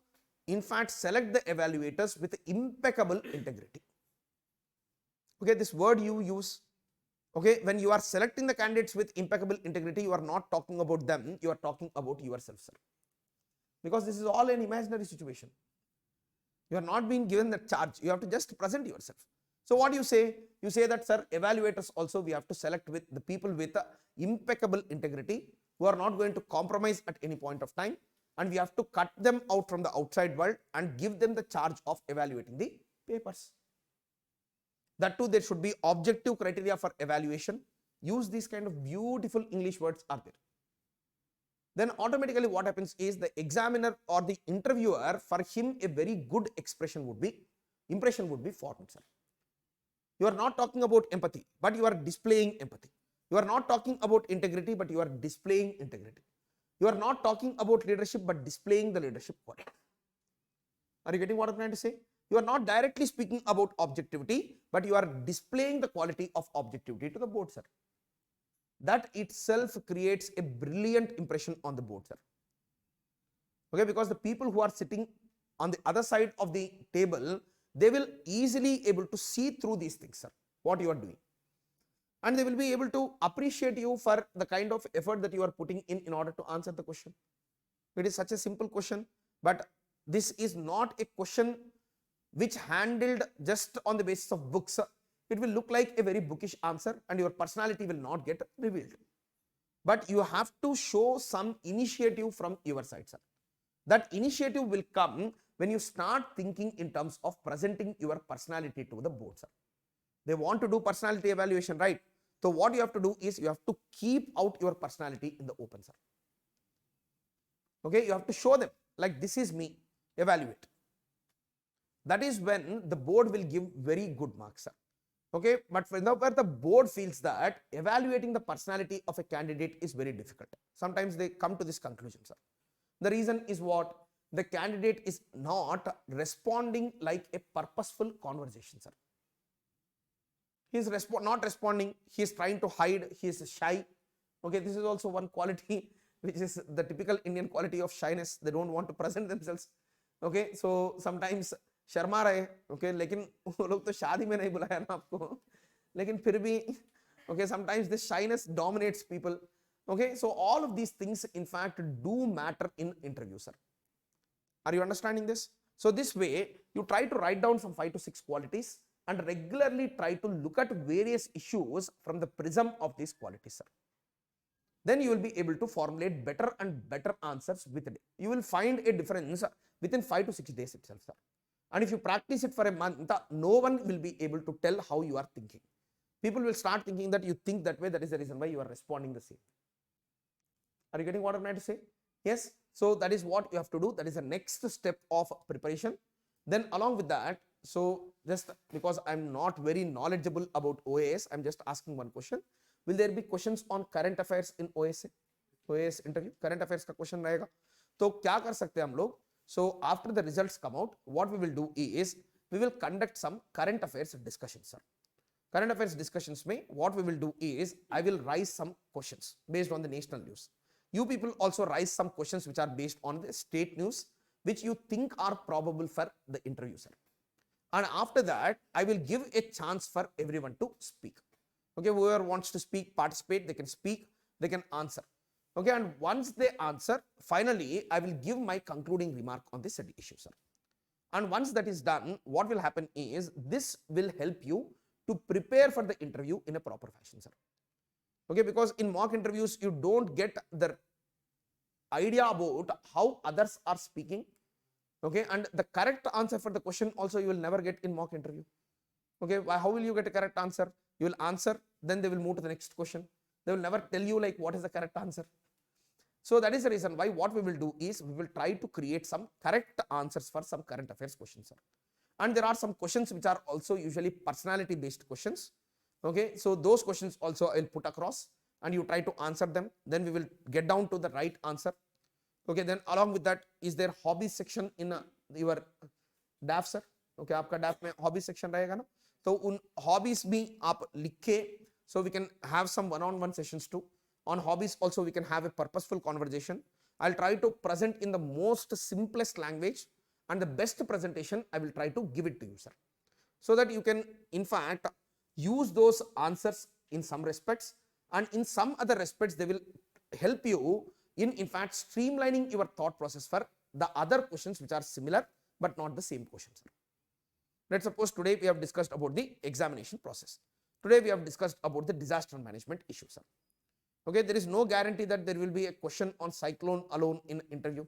in fact select the evaluators with impeccable integrity. Okay, this word you use, okay, when you are selecting the candidates with impeccable integrity, you are not talking about them, you are talking about yourself, sir. Because this is all an imaginary situation. You are not being given the charge, you have to just present yourself. So what do you say? You say that, sir, evaluators also we have to select with the people with impeccable integrity, who are not going to compromise at any point of time, and we have to cut them out from the outside world and give them the charge of evaluating the papers. That too, there should be objective criteria for evaluation. Use these kind of beautiful English words are there. Then automatically what happens is, the examiner or the interviewer, for him a very good impression would be formed, sir. You are not talking about empathy, but you are displaying empathy. You are not talking about integrity, but you are displaying integrity. You are not talking about leadership, but displaying the leadership quality. Are you getting what I'm trying to say? You are not directly speaking about objectivity, but you are displaying the quality of objectivity to the board, sir. That itself creates a brilliant impression on the board, sir. Okay, because the people who are sitting on the other side of the table, they will easily able to see through these things, sir, what you are doing. And they will be able to appreciate you for the kind of effort that you are putting in order to answer the question. It is such a simple question, but this is not a question which handled just on the basis of books. It will look like a very bookish answer and your personality will not get revealed. But you have to show some initiative from your side, sir. That initiative will come when you start thinking in terms of presenting your personality to the board, sir. They want to do personality evaluation, right? So what you have to do is you have to keep out your personality in the open, sir. Okay, you have to show them like this is me, evaluate. That is when the board will give very good marks, sir. Okay, but whenever the board feels that evaluating the personality of a candidate is very difficult, sometimes they come to this conclusion, sir. The reason is what? The candidate is not responding like a purposeful conversation, sir. He is not responding, he is trying to hide, he is shy. Okay, this is also one quality which is the typical Indian quality of shyness. They don't want to present themselves. Okay, so sometimes Sharma रहे, okay, लेकिन वो लोग तो शादी में नहीं बुलाया ना आपको, लेकिन फिर भी okay, sometimes this shyness dominates people. Okay, so all of these things in fact do matter in interview, sir. Are you understanding this? So this way you try to write down some 5 to 6 qualities and regularly try to look at various issues from the prism of these qualities, sir. Then you will be able to formulate better and better answers with it. You will find a difference within 5 to 6 days itself, sir. And if you practice it for a month, no one will be able to tell how you are thinking. People will start thinking that you think that way, that is the reason why you are responding the same. Are you getting what I'm trying to say? Yes. So that is what you have to do. That is the next step of preparation. Then along with that, so just because I'm not very knowledgeable about OAS, I'm just asking one question. Will there be questions on current affairs in OAS interview? Current affairs का question रहेगा. तो क्या कर सकते हैं हम लोग? So after the results come out, what we will do is we will conduct some current affairs discussions, sir. Current affairs discussions में what we will do is I will raise some questions based on the national news. You people also raise some questions which are based on the state news, which you think are probable for the interview, sir. And after that, I will give a chance for everyone to speak. Okay, whoever wants to speak, participate, they can speak, they can answer. Okay, and once they answer, finally, I will give my concluding remark on this issue, sir. And once that is done, what will happen is this will help you to prepare for the interview in a proper fashion, sir. Okay, because in mock interviews, you don't get the idea about how others are speaking. Okay, and the correct answer for the question also you will never get in mock interview. Okay, how will you get a correct answer? You will answer, then they will move to the next question. They will never tell you like what is the correct answer. So that is the reason why what we will do is we will try to create some correct answers for some current affairs questions, sir. And there are some questions which are also usually personality based questions. Okay, so those questions also I will put across and you try to answer them. Then we will get down to the right answer. Okay, then along with that, is there hobbies section in your DAF, sir? Okay, आपका DAF में hobbies section रहेगा ना? तो उन hobbies भी आप लिखे, so we can have some one-on-one sessions too. On hobbies also we can have a purposeful conversation. I'll try to present in the most simplest language and the best presentation I will try to give it to you, sir. So that you can in fact use those answers in some respects and in some other respects they will help you in fact streamlining your thought process for the other questions which are similar but not the same questions. Let's suppose today we have discussed about the examination process. Today we have discussed about the disaster management issues, sir. Okay, there is no guarantee that there will be a question on cyclone alone in interview.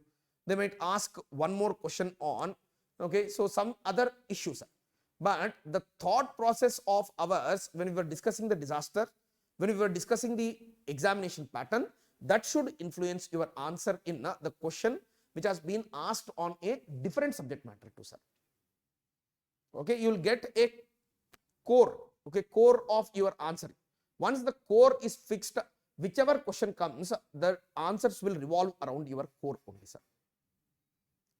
They might ask one more question on, okay, so some other issues, sir. But the thought process of ours when we were discussing the disaster, when we were discussing the examination pattern, that should influence your answer in the question which has been asked on a different subject matter too, sir. Okay, you will get a core, okay, core of your answer. Once the core is fixed, whichever question comes, the answers will revolve around your core only, sir.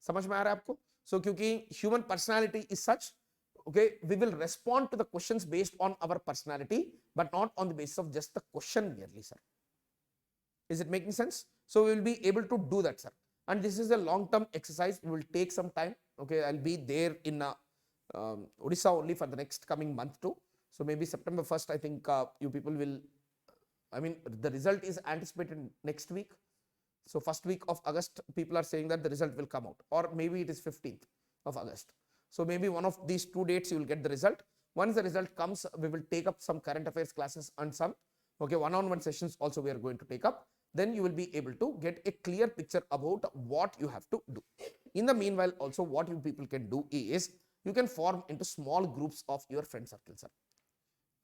समझ में आ रहा है आपको? So क्योंकि human personality is such, okay, we will respond to the questions based on our personality, but not on the basis of just the question merely, sir. Is it making sense? So we will be able to do that, sir. And this is a long-term exercise. It will take some time. Okay, I'll be there in Odisha only for the next coming month too. So maybe September 1st, I think you people will, I mean, the result is anticipated next week. So first week of August, people are saying that the result will come out, or maybe it is 15th of August. So maybe one of these 2 dates you will get the result. Once the result comes, we will take up some current affairs classes and some one-on-one sessions also we are going to take up. Then you will be able to get a clear picture about what you have to do. In the meanwhile, also what you people can do is you can form into small groups of your friend circle, sir.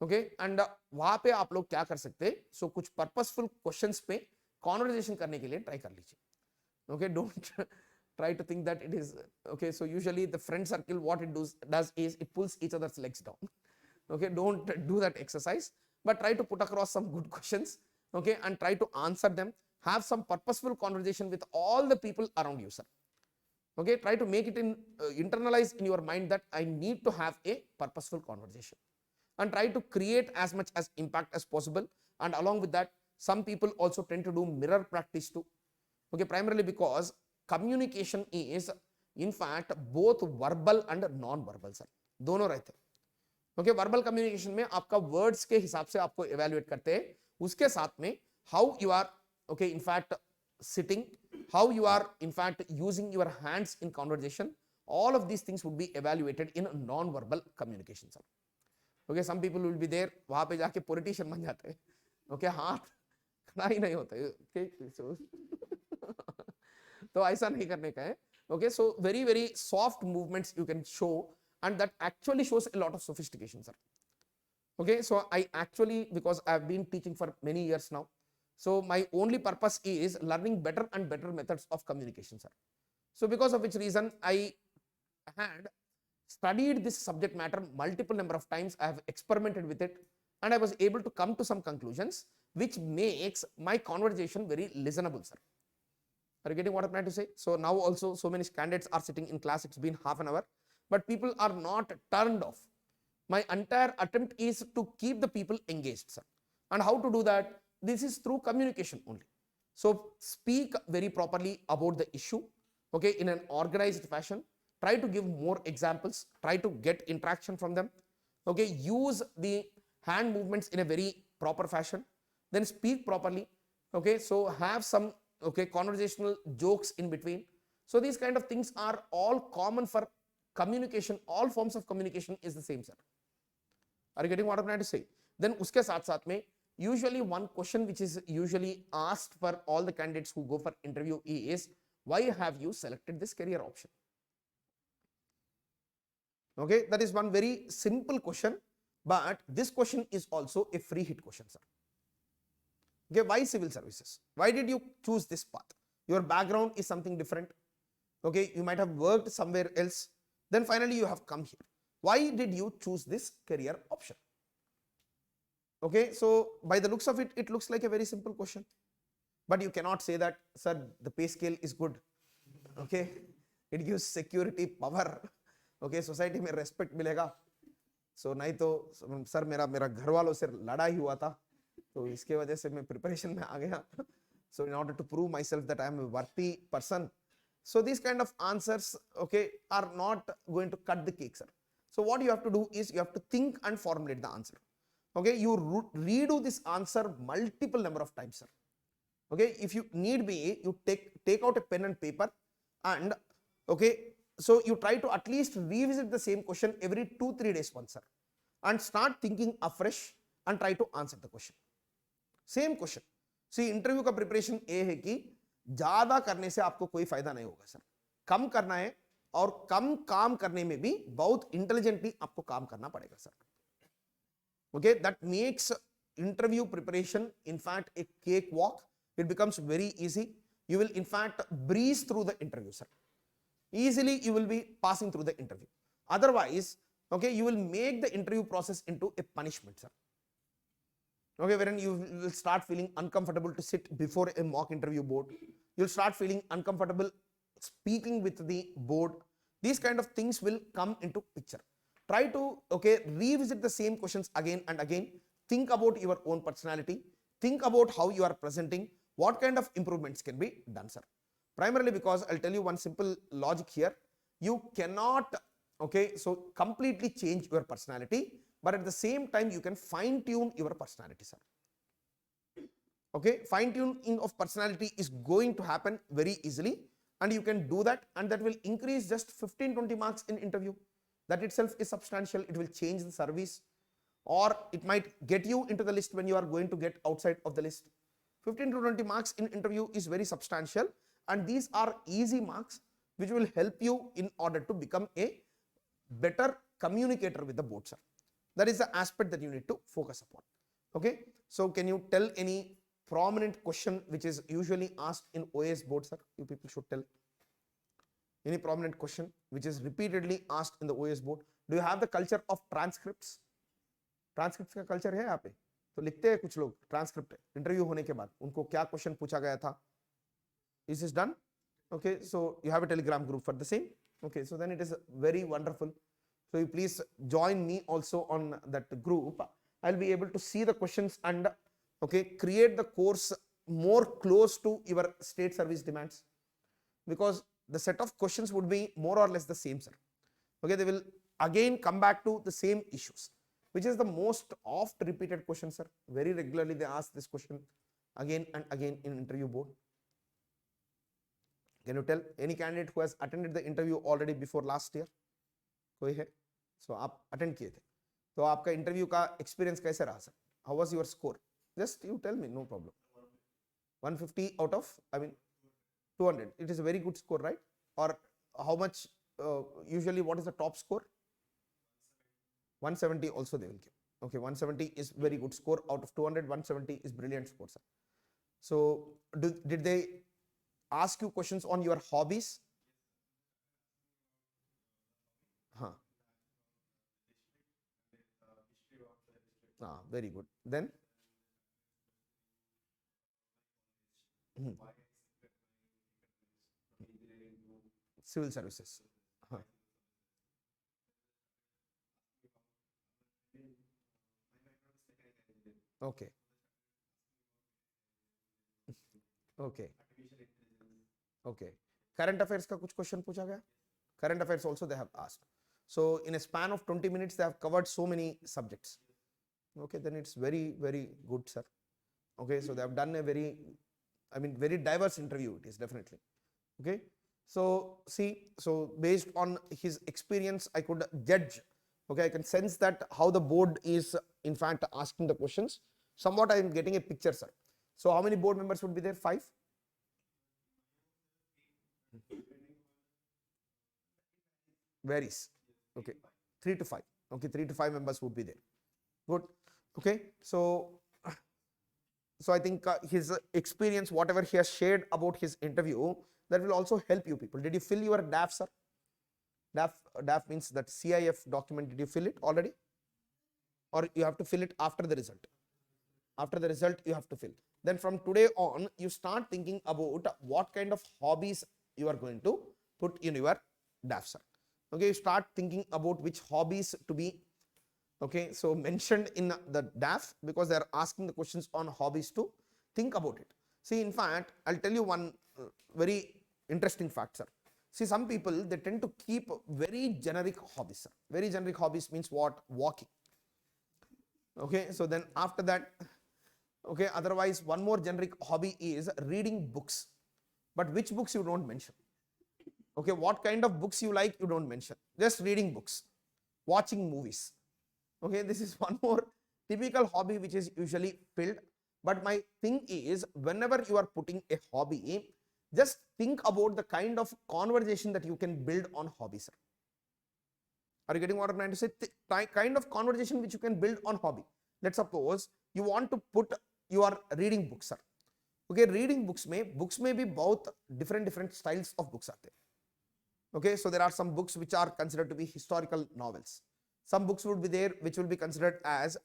Okay, and वहाँ पे आप लोग क्या कर सकते हैं? So कुछ purposeful questions पे conversation करने के लिए try कर लीजिए. Okay, don't try to think that it is okay. So usually the friend circle, what it does is it pulls each other's legs down. Okay, don't do that exercise, but try to put across some good questions. Okay, and try to answer them. Have some purposeful conversation with all the people around you, sir. Okay, try to make it internalize in your mind that I need to have a purposeful conversation, and try to create as much as impact as possible. And along with that, some people also tend to do mirror practice too. Okay, primarily because communication is in fact both verbal and non-verbal, sir. दोनों रहते हैं. Okay, verbal communication में आपका words के हिसाब से आपको evaluate करते हैं. उसके साथ में how you are okay in fact sitting, how you are in fact using your hands in conversation, all of these things would be evaluated in non-verbal communication, sir. Okay, some people will be there, वहाँ पे जाके politician बन जाते हैं. Okay, हाथ खड़ा ही नहीं होता है. Okay, so तो ऐसा नहीं करने का है. Okay, so very soft movements you can show, and that actually shows a lot of sophistication, sir. Okay, so I actually, because I have been teaching for many years now, so my only purpose is learning better and better methods of communication, sir. So because of which reason I had studied this subject matter multiple number of times. I have experimented with it, and I was able to come to some conclusions which makes my conversation very listenable, sir. Are you getting what I'm trying to say? So now also so many candidates are sitting in class. It's been half an hour, but people are not turned off. My entire attempt is to keep the people engaged, sir. And how to do that? This is through communication only. So speak very properly about the issue, okay, in an organized fashion. Try to give more examples. Try to get interaction from them. Okay, use the hand movements in a very proper fashion. Then speak properly. Okay, so have some conversational jokes in between. So these kind of things are all common for communication. All forms of communication is the same, sir. Are you getting what I'm trying to say? Then uske saath saath mein, usually one question which is usually asked for all the candidates who go for interview is, why have you selected this career option? Okay, that is one very simple question, but this question is also a free hit question, sir. Okay, why civil services? Why did you choose this path? Your background is something different. Okay, you might have worked somewhere else. Then finally you have come here. Why did you choose this career option? Okay, so by the looks of it, it looks like a very simple question. But you cannot say that, sir, the pay scale is good. Okay, it gives security, power. Okay, society में respect मिलेगा. So नहीं तो sir मेरा घर वालों से लड़ाई हुआ था, तो इसके वजह से मैं preparation में आ गया. So in order to prove myself that I am a worthy person, so these kind of answers, okay, are not going to cut the cake, sir. So what you have to do is you have to think and formulate the answer. Okay, you redo this answer multiple number of times, sir. Okay, if you need be, you take out a pen and paper, and okay, so you try to at least revisit the same question every 2-3 days once, sir, and start thinking afresh and try to answer the question. Same question. See, interview का preparation ये है कि ज़्यादा करने से आपको कोई फायदा नहीं होगा, सर. कम करना है, और कम काम करने में भी बहुत intelligently आपको काम करना पड़ेगा, sir. Okay, that makes interview preparation in fact a cakewalk. It becomes very easy. You will in fact breeze through the interview, sir. Easily you will be passing through the interview. Otherwise, okay, you will make the interview process into a punishment, sir. Okay, wherein you will start feeling uncomfortable to sit before a mock interview board. You'll start feeling uncomfortable speaking with the board. These kind of things will come into picture. Try to, okay, revisit the same questions again and again. Think about your own personality. Think about how you are presenting. What kind of improvements can be done, sir. Primarily because I'll tell you one simple logic here. You cannot, okay, so completely change your personality, but at the same time you can fine tune your personality, sir. Okay, fine tuning of personality is going to happen very easily, and you can do that, and that will increase just 15-20 marks in interview. That itself is substantial. It will change the service, or it might get you into the list when you are going to get outside of the list. 15 to 20 marks in interview is very substantial, and these are easy marks which will help you in order to become a better communicator with the board, sir. That is the aspect that you need to focus upon. Okay, so can you tell any prominent question which is usually asked in OAS board, sir? You people should tell any prominent question which is repeatedly asked in the OAS board. Do you have the culture of transcripts? Transcript का culture है यहाँ पे, तो लिखते हैं कुछ लोग transcript interview होने के बाद उनको क्या क्वेश्चन पूछा गया था. Is this done? Okay, so you have a Telegram group for the same. Okay, so then it is very wonderful. So you please join me also on that group. I'll be able to see the questions and okay, create the course more close to your state service demands, because the set of questions would be more or less the same, sir. Okay, they will again come back to the same issues, which is the most oft repeated question, sir. Very regularly they ask this question again and again in interview board. Can you tell any candidate who has attended the interview already before last year? कोई है? So आप attend किए थे, तो आपका interview का experience कैसे रहा, sir? How was your score? Just you tell me, no problem. 150 out of, I mean 200. It is a very good score, right? Or how much, usually what is the top score? 170 also they will give. Okay, 170 is very good score out of 200. 170 is brilliant score, sir. So did they ask you questions on your hobbies? Huh. Very good. Then civil services. Huh. Okay. Okay. Okay. Current affairs का कुछ question पूछा गया? Current affairs also they have asked. So in a span of 20 minutes they have covered so many subjects. Okay, then it's very, very good, sir. Okay, so they have done a very, I mean, very diverse interview. It is definitely. Okay, so see, so based on his experience, I could judge. Okay, I can sense that how the board is in fact asking the questions. Somewhat I am getting a picture, sir. So how many board members would be there? 5? Varies. Okay, 3 to 5. Okay, 3 to 5 members would be there. Good. Okay, so I think his experience, whatever he has shared about his interview, that will also help you people. Did you fill your DAF, sir? DAF means that CIF document. Did you fill it already, or you have to fill it after the result? After the result you have to fill. Then from today on you start thinking about what kind of hobbies you are going to put in your DAF, sir. Okay, you start thinking about which hobbies to be, okay, so mentioned in the DAF, because they are asking the questions on hobbies to think about it. See, in fact, I'll tell you one very interesting fact, sir. See, some people, they tend to keep very generic hobbies, sir. Very generic hobbies means what? Walking. Okay, so then after that, okay, otherwise one more generic hobby is reading books. But which books you don't mention? Okay, what kind of books you like, you don't mention. Just reading books, watching movies. Okay, this is one more typical hobby which is usually filled. But my thing is, whenever you are putting a hobby, just think about the kind of conversation that you can build on hobby, sir. Are you getting what I'm trying to say? Kind of conversation which you can build on hobby. Let's suppose you want to put your reading books, sir. Okay, reading books may be both different styles of books are there. Okay, so there are some books which are considered to be historical novels. Some books would be there which will be considered as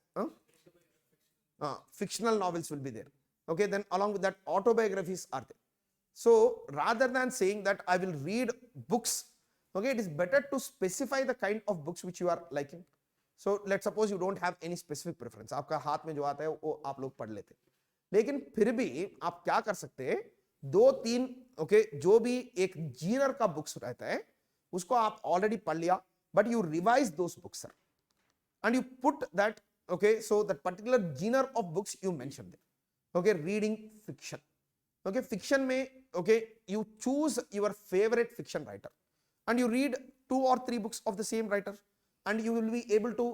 fictional novels will be there. Okay, then along with that autobiographies are there. So rather than saying that I will read books, okay, it is better to specify the kind of books which you are liking. So let's suppose you don't have any specific preference. आपका हाथ में जो आता है वो आप लोग पढ़ लेते हैं. लेकिन फिर भी आप क्या कर सकते हैं, 2-3 ओके जो भी एक जीनर का बुक्स रहता है उसको आप ऑलरेडी पढ़ लिया, but you revise those books sir, and you put that, okay, so that particular genre of books you mentioned there, okay, reading fiction, okay, fiction mein, okay, you choose your favorite fiction writer and you read 2 or 3 books of the same writer, and you will be able to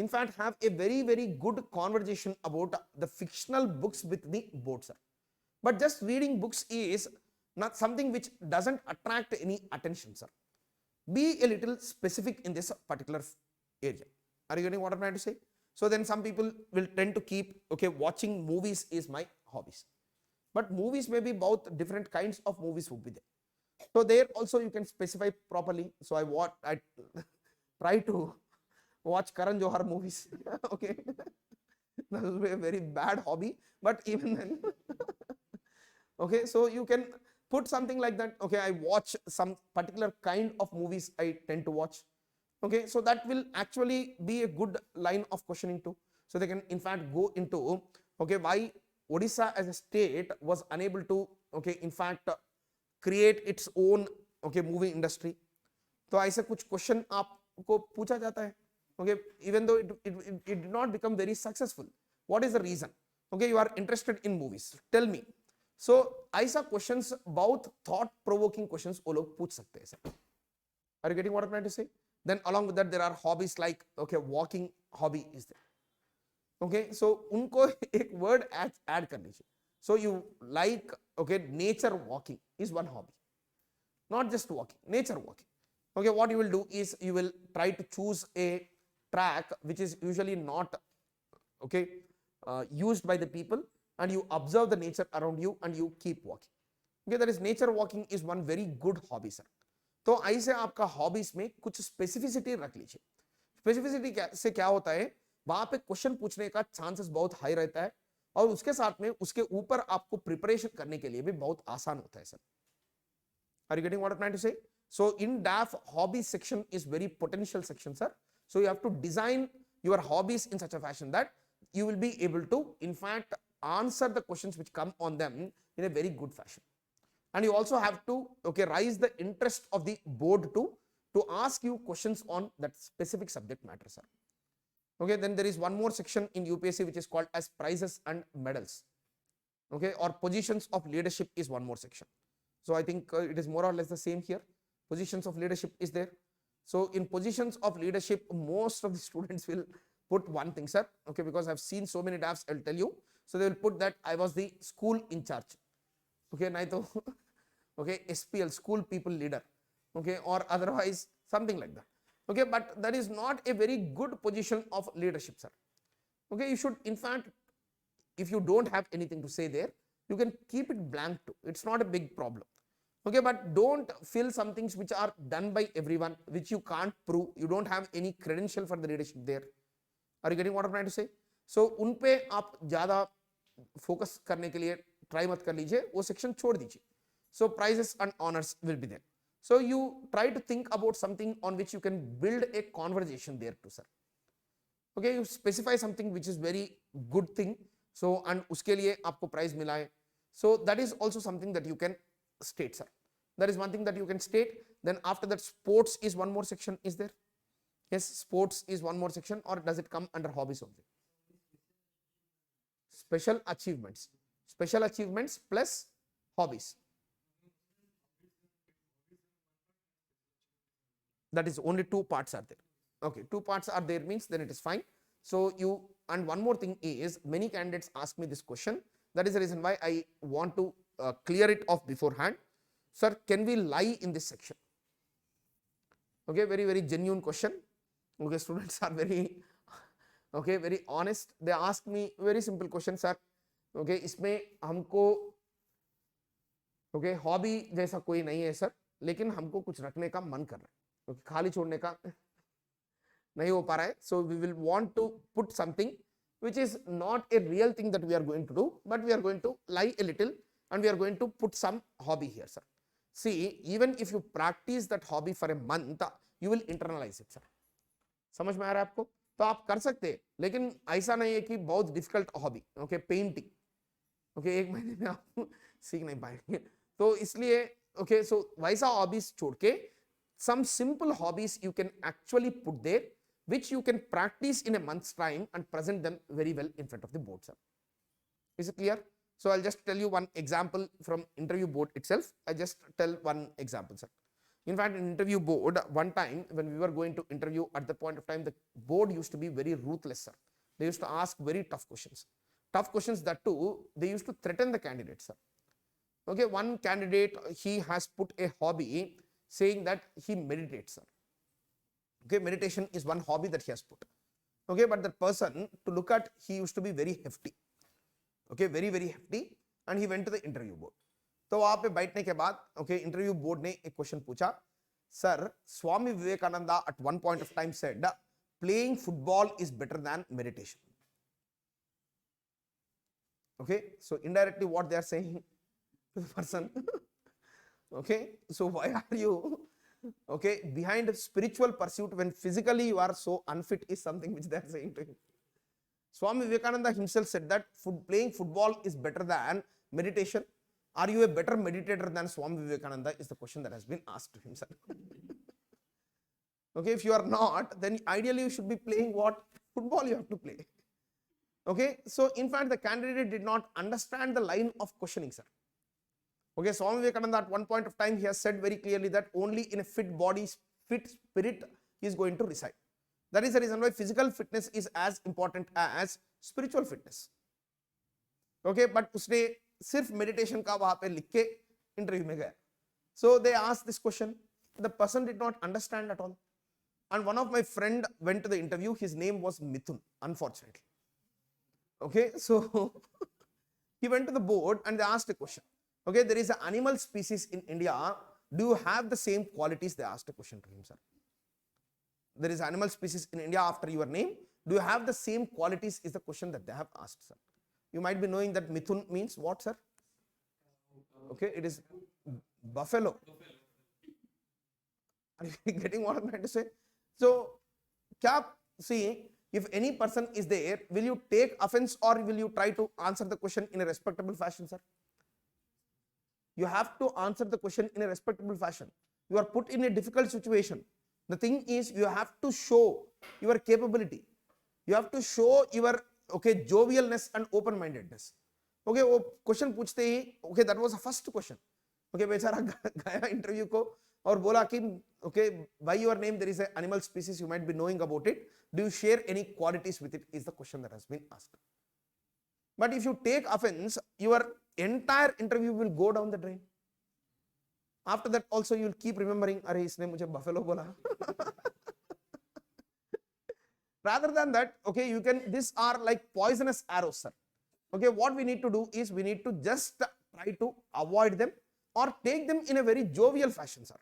in fact have a very very good conversation about the fictional books with the board sir. But just reading books is not something which doesn't attract any attention sir. Be a little specific in this particular area. Are you getting what I'm trying to say? So then some people will tend to keep, okay, watching movies is my hobbies, but movies may be both different kinds of movies would be there. So there also you can specify properly. So I try to watch Karan Johar movies. Okay, that will be a very bad hobby, but even then okay, so you can put something like that. Okay, I watch some particular kind of movies I tend to watch. Okay, so that will actually be a good line of questioning too. So they can in fact go into, okay, why Odisha as a state was unable to, okay, in fact create its own, okay, movie industry. तो ऐसे कुछ question आपको पूछा जाता है, okay, even though it did not become very successful. What is the reason? Okay, you are interested in movies, tell me. So ऐसा questions, बहुत thought provoking questions वो लोग पूछ सकते हैं sir. Are you getting what I'm trying to say? Then along with that there are hobbies like, okay, walking hobby is there. Okay, so उनको एक word add कर लीजिए. So you like, okay, nature walking is one hobby, not just walking, nature walking. Okay, what you will do is you will try to choose a track which is usually not, okay, used by the people, and you observe the nature around you and you keep walking. Okay, that is nature walking is one very good hobby sir. तो ऐसे आपका hobbies में कुछ specificity रख लीजिए. Specificity से क्या होता है, वहां पे क्वेश्चन पूछने का चांसेस बहुत हाई रहता है, और उसके साथ में उसके ऊपर आपको प्रिपरेशन करने के लिए भी बहुत आसान होता है sir. Are you getting what I'm trying to say? So in DAF, hobby section is very potential section sir. So you have to design your hobbies in such a fashion that you will be able to in fact answer the questions which come on them in a very good fashion. And you also have to, okay, raise the interest of the board to ask you questions on that specific subject matter sir. Okay, then there is one more section in UPSC which is called as prizes and medals, okay, or positions of leadership is one more section. So I think it is more or less the same here. Positions of leadership is there. So in positions of leadership most of the students will put one thing sir, okay, because I've seen so many DAFs, I'll tell you. So they will put that I was the school in charge, okay, nahi to okay, SPL, school people leader, okay, or otherwise something like that. Okay, but that is not a very good position of leadership sir. Okay, you should in fact, if you don't have anything to say there, you can keep it blank too, it's not a big problem. Okay, but don't fill some things which are done by everyone, which you can't prove, you don't have any credential for the leadership there. Are you getting what I'm trying to say? So उन पे आप ज़्यादा focus करने के लिए try मत कर लीजिए, वो सेक्शन छोड़ दीजिए. So prizes and honors will be there. So you try to think about something on which you can build a conversation there too sir. Okay, you specify something which is very good thing, so and उसके लिए आपको prize मिला है. So that is also something that you can state sir. That is one thing that you can state. Then after that sports is one more section is there. Yes, sports is one more section, or does it come under hobbies only? Special achievements plus hobbies. That is only 2 parts are there. Okay, 2 parts are there means then it is fine. So you, and one more thing is many candidates ask me this question. That is the reason why I want to clear it off beforehand. Sir, can we lie in this section? Okay, very very genuine question. Okay, students are very okay, very honest. They ask me very simple question, sir. Okay, इसमें हमको okay hobby जैसा कोई नहीं है sir, लेकिन हमको कुछ रखने का मन कर रहा है. Okay, खाली छोड़ने का नहीं हो पा रहा है. So we will want to put something which is not a real thing that we are going to do, but we are going to lie a little and we are going to put some hobby here sir. See, even if you practice that hobby for a month, you will internalize it sir. समझ में आ रहा है आपको? तो आप कर सकते हैं, लेकिन ऐसा नहीं है कि बहुत difficult hobby, okay, painting, okay, 1 महीने में आप सीख नहीं पाएंगे. तो इसलिए okay, so वैसा hobbies छोड़ के some simple hobbies you can actually put there which you can practice in a month's time and present them very well in front of the board, sir. Is it clear? So I'll just tell you one example from interview board itself. I just tell one example, sir. In fact, in interview board, one time when we were going to interview, at the point of time, the board used to be very ruthless, sir. They used to ask very tough questions. Tough questions that too, they used to threaten the candidate, sir. Okay, one candidate, he has put a hobby saying that he meditates, sir. Okay, meditation is one hobby that he has put. Okay, but that person, to look at, he used to be very hefty. Okay, very very hefty, and he went to the interview board. तो वहां पे बैठने के बाद okay, interview board ने एक question पूछा, sir, Swami Vivekananda at one point of time said playing football is better than meditation. Okay, so indirectly what they are saying to the person okay, so why are you okay behind spiritual pursuit when physically you are so unfit is something which they are saying to him. Swami Vivekananda himself said that playing football is better than meditation. Are you a better meditator than Swami Vivekananda is the question that has been asked to him, sir. Okay, if you are not, then ideally you should be playing what? Football you have to play. Okay, so in fact the candidate did not understand the line of questioning, sir. Okay, Swami Vivekananda at one point of time he has said very clearly that only in a fit body, fit spirit he is going to reside. That is the reason why physical fitness is as important as spiritual fitness. Okay, but उसने सिर्फ meditation का वहाँ पे लिख के interview में गया. So they asked this question. The person did not understand at all. And one of my friend went to the interview. His name was Mithun, unfortunately. Okay, so he went to the board and they asked a question. Okay, there is an animal species in India. Do you have the same qualities? They asked a question to him, sir. There is animal species in India after your name. Do you have the same qualities is the question that they have asked, sir. You might be knowing that Mithun means what, sir? Okay, it is buffalo. Are you getting what I'm trying to say? So, see, if any person is there, will you take offense or will you try to answer the question in a respectable fashion, sir? You have to answer the question in a respectable fashion. You are put in a difficult situation. The thing is, you have to show your capability. You have to show your okay jovialness and open-mindedness. Okay, वो question पूछते ही okay that was the first question. Okay, बेचारा गया interview को और बोला कि okay by your name there is an animal species you might be knowing about it. Do you share any qualities with it? Is the question that has been asked. But if you take offense, your entire interview will go down the drain. After that also you will keep remembering, अरे इसने मुझे buffalo बोला. Rather than that, okay, you can, these are like poisonous arrows, sir. Okay, what we need to do is we need to just try to avoid them or take them in a very jovial fashion, sir.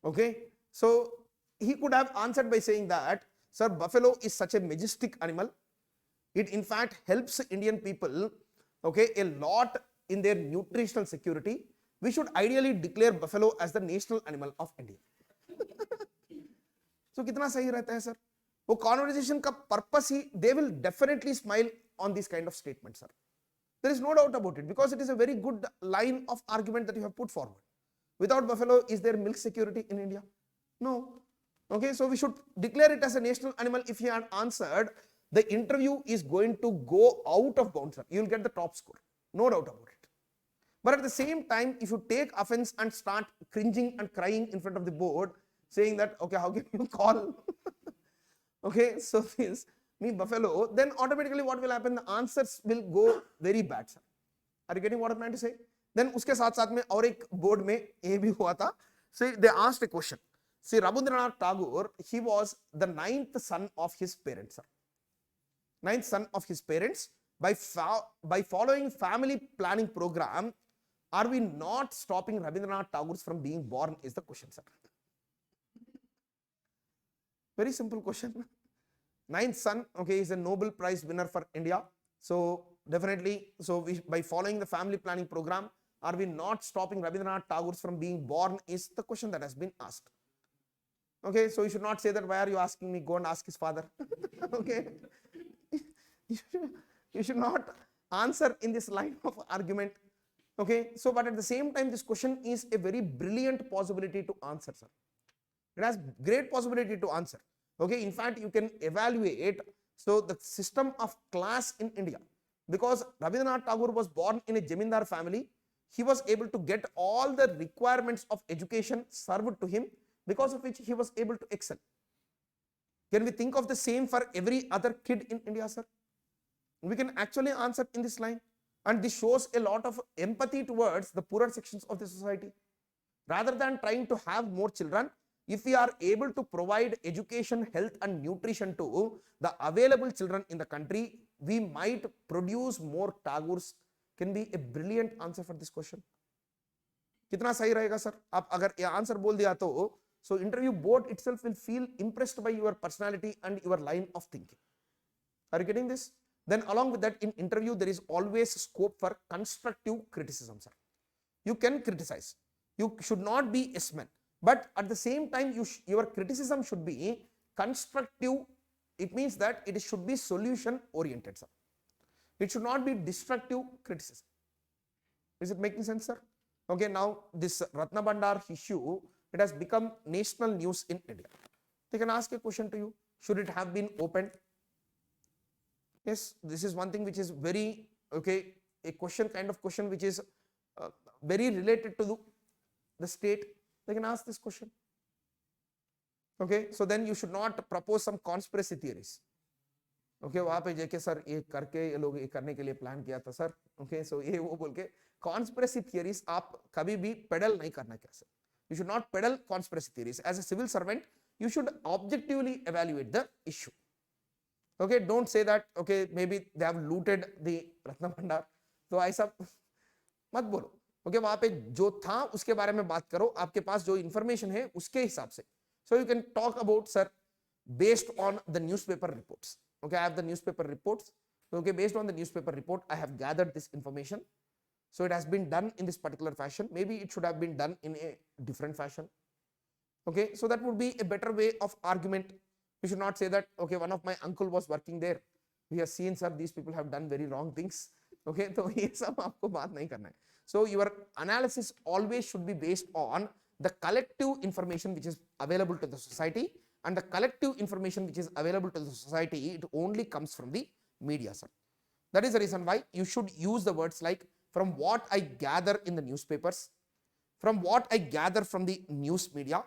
Okay, so he could have answered by saying that, sir, buffalo is such a majestic animal. It in fact helps Indian people, okay, a lot in their nutritional security. We should ideally declare buffalo as the national animal of India. So कितना सही रहता है sir? वो conversation का purpose he, they will definitely smile on this kind of statement, sir. There is no doubt about it because it is a very good line of argument that you have put forward. Without buffalo, is there milk security in India? No. Okay, so we should declare it as a national animal. If he had answered, the interview is going to go out of bounds, sir. You will get the top score, no doubt about it. But at the same time, if you take offense and start cringing and crying in front of the board, saying that, okay, how can you call? Okay, so this me buffalo, then automatically what will happen? The answers will go very bad, sir. Are you getting what I'm trying to say? Then उसके साथ साथ में और एक board में ये भी हुआ था. See, they asked a question. See, Rabindranath Tagore, he was the 9th son of his parents, sir. 9th son of his parents. By following family planning program, are we not stopping Rabindranath Tagore from being born is the question, sir. Very simple question. 9th son, okay, is a Nobel Prize winner for India. So definitely, so by following the family planning program, are we not stopping Rabindranath Tagore from being born is the question that has been asked. Okay, so you should not say that, why are you asking me? Go and ask his father. Okay. You should not answer in this line of argument. Okay, so but at the same time, this question is a very brilliant possibility to answer, sir. It has great possibility to answer. Okay, in fact, you can evaluate so the system of class in India, because Rabindranath Tagore was born in a Jamindar family. He was able to get all the requirements of education served to him, because of which he was able to excel. Can we think of the same for every other kid in India, sir? We can actually answer in this line, and this shows a lot of empathy towards the poorer sections of the society. Rather than trying to have more children, if we are able to provide education, health and nutrition to the available children in the country, we might produce more Tagores. Can be a brilliant answer for this question. कितना सही रहेगा sir? आप अगर ये answer बोल दिया तो, so interview board itself will feel impressed by your personality and your line of thinking. Are you getting this? Then along with that, in interview there is always scope for constructive criticism, sir. You can criticize. You should not be yes man, but at the same time, your criticism should be constructive. It means that it should be solution oriented, sir. It should not be destructive criticism. Is it making sense, sir? Okay, now this Ratna Bhandar issue, it has become national news in India. They can ask a question to you: should it have been opened? Yes, this is one thing which is very okay, a question, kind of question which is very related to the state. They can ask this question. Okay, so then you should not propose some conspiracy theories. Okay, वहाँ पे जाके sir ये करके ये लोग ये करने के लिए प्लान किया था सर. Okay, so ये वो बोल के conspiracy theories आप कभी भी peddle नहीं करना क्या sir. You should not peddle conspiracy theories. As a civil servant, you should objectively evaluate the issue. Okay, don't say that okay maybe they have looted the Ratna Bhandar. तो ऐसा मत बोलो. Okay, वहाँ पे जो था उसके बारे में बात करो. आपके पास जो information है उसके हिसाब से. So you can talk about sir based on the newspaper reports. Okay, I have the newspaper reports. Okay, based on the newspaper report, I have gathered this information. So it has been done in this particular fashion. Maybe it should have been done in a different fashion. Okay, so that would be a better way of argument. You should not say that, okay, one of my uncle was working there. We have seen, sir, these people have done very wrong things. Okay, so ये सब आपको बात नहीं करना है. So your analysis always should be based on the collective information which is available to the society, and the collective information which is available to the society, it only comes from the media, sir. That is the reason why you should use the words like from what I gather in the newspapers, from what I gather from the news media.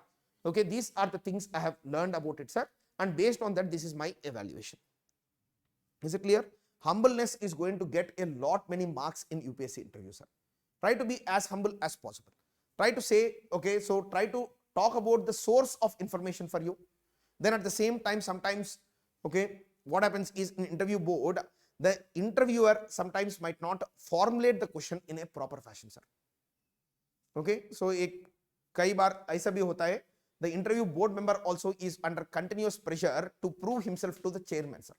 Okay, these are the things I have learned about it, sir, and based on that, this is my evaluation. Is it clear? Humbleness is going to get a lot many marks in UPSC interview, sir. Try to be as humble as possible. Try to say, okay, so try to talk about the source of information for you. Then at the same time, sometimes, okay, what happens is in interview board, the interviewer sometimes might not formulate the question in a proper fashion, sir. Okay, so कई बार ऐसा भी होता है, the interview board member also is under continuous pressure to prove himself to the chairman, sir.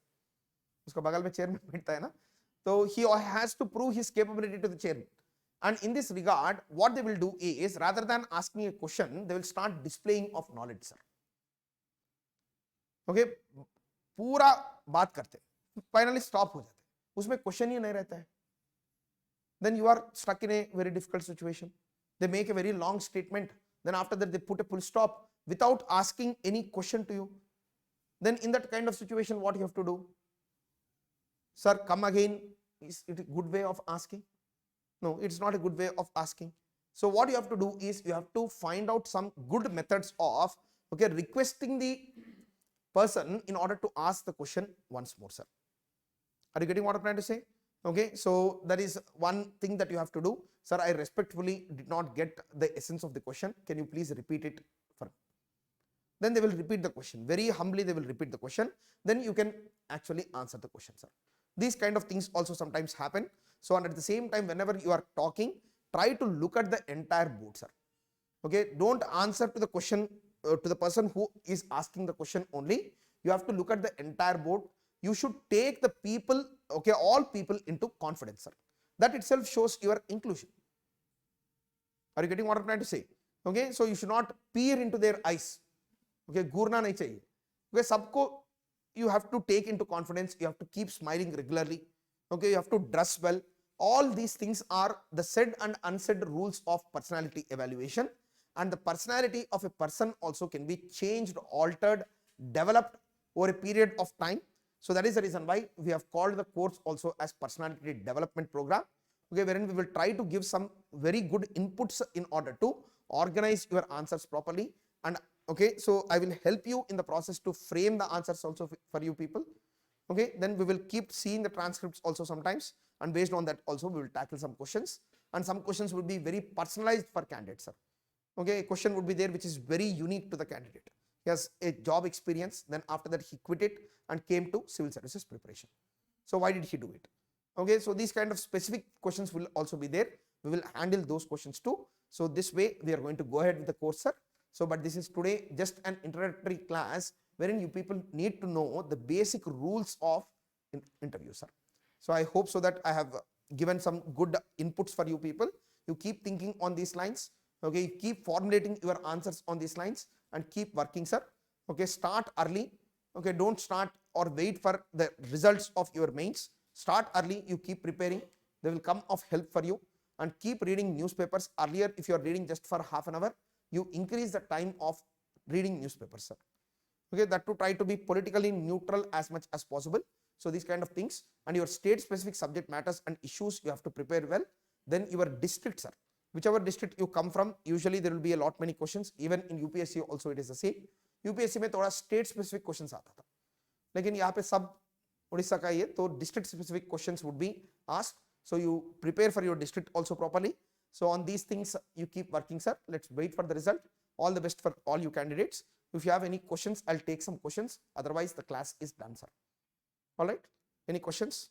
उसका बगल में chairman बैठता है ना, so he has to prove his capability to the chairman. And in this regard, what they will do is, rather than asking a question, they will start displaying of knowledge, sir. Okay, पूरा बात करते हैं, finally stop हो जाते हैं, उसमें question ही नहीं रहता है. Then you are stuck in a very difficult situation. They make a very long statement, then after that they put a full stop without asking any question to you. Then in that kind of situation, what you have to do? Sir, come again. Is it a good way of asking? No, it's not a good way of asking. So what you have to do is you have to find out some good methods of, okay, requesting the person in order to ask the question once more, sir. Are you getting what I'm trying to say? Okay, so that is one thing that you have to do. Sir, I respectfully did not get the essence of the question. Can you please repeat it for me? Then they will repeat the question. Very humbly they will repeat the question. Then you can actually answer the question, sir. These kind of things also sometimes happen. So, and at the same time, whenever you are talking, try to look at the entire board, sir. Okay, don't answer to the question to the person who is asking the question only. You have to look at the entire board. You should take the people, okay, all people into confidence, sir. That itself shows your inclusion. Are you getting what I'm trying to say? Okay, so you should not peer into their eyes. Okay, घूरना नहीं चाहिए. Okay, सबको you have to take into confidence. You have to keep smiling regularly. Okay, you have to dress well. All these things are the said and unsaid rules of personality evaluation, and the personality of a person also can be changed, altered, developed over a period of time. So that is the reason why we have called the course also as personality development program, okay, wherein we will try to give some very good inputs in order to organize your answers properly. And okay, so I will help you in the process to frame the answers also for you people. Okay, then we will keep seeing the transcripts also sometimes, and based on that also we will tackle some questions, and some questions will be very personalized for candidates, sir. Okay, a question would be there which is very unique to the candidate. He has a job experience, then after that he quit it and came to civil services preparation. So why did he do it? Okay, so these kind of specific questions will also be there. We will handle those questions too. So this way we are going to go ahead with the course, sir. So but this is today just an introductory class wherein you people need to know the basic rules of interview, sir. So I hope so that I have given some good inputs for you people. You keep thinking on these lines, okay, you keep formulating your answers on these lines and keep working, sir. Okay, start early, okay, don't start or wait for the results of your mains. Start early, you keep preparing, they will come of help for you. And keep reading newspapers. Earlier, if you are reading just for half an hour, you increase the time of reading newspapers, sir. Okay, that to try to be politically neutral as much as possible. So these kind of things, and your state specific subject matters and issues you have to prepare well. Then your district, sir, whichever district you come from, usually there will be a lot many questions. Even in UPSC also it is the same. UPSC में थोड़ा state specific questions आता था, लेकिन यहाँ पे सब उड़ीसा का ये तो district specific questions would be asked. So you prepare for your district also properly. So on these things you keep working, sir. Let's wait for the result. All the best for all you candidates. If you have any questions, I'll take some questions. Otherwise, the class is done, sir. All right. Any questions?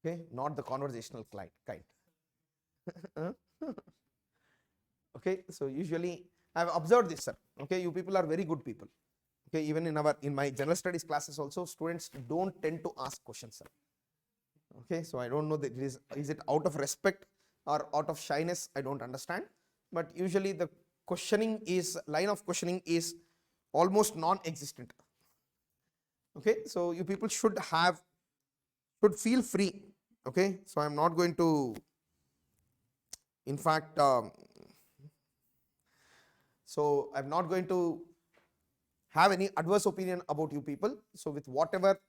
Okay, not the conversational kind. Okay, so usually I have observed this, sir. Okay, you people are very good people. Okay, even in my general studies classes also, students don't tend to ask questions, sir. Okay, so I don't know that is it out of respect or out of shyness, I don't understand. But usually the line of questioning is almost non-existent. Okay, so you people should feel free. Okay, so I'm not going to, in fact, so I'm not going to have any adverse opinion about you people. So with whatever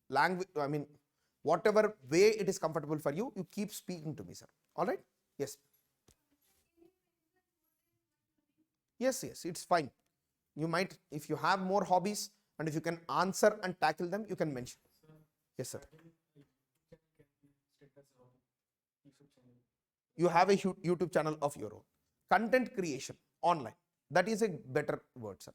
language, I mean, whatever way it is comfortable for you, you keep speaking to me, sir. All right? Yes. Yes, it's fine. You might, if you have more hobbies and if you can answer and tackle them, you can mention. Yes, sir. You have a YouTube channel of your own. Content creation online. That is a better word, sir.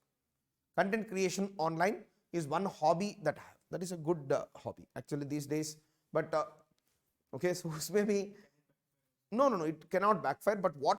Content creation online is one hobby that I have. That is a good hobby actually these days. But okay, so maybe no, it cannot backfire. But what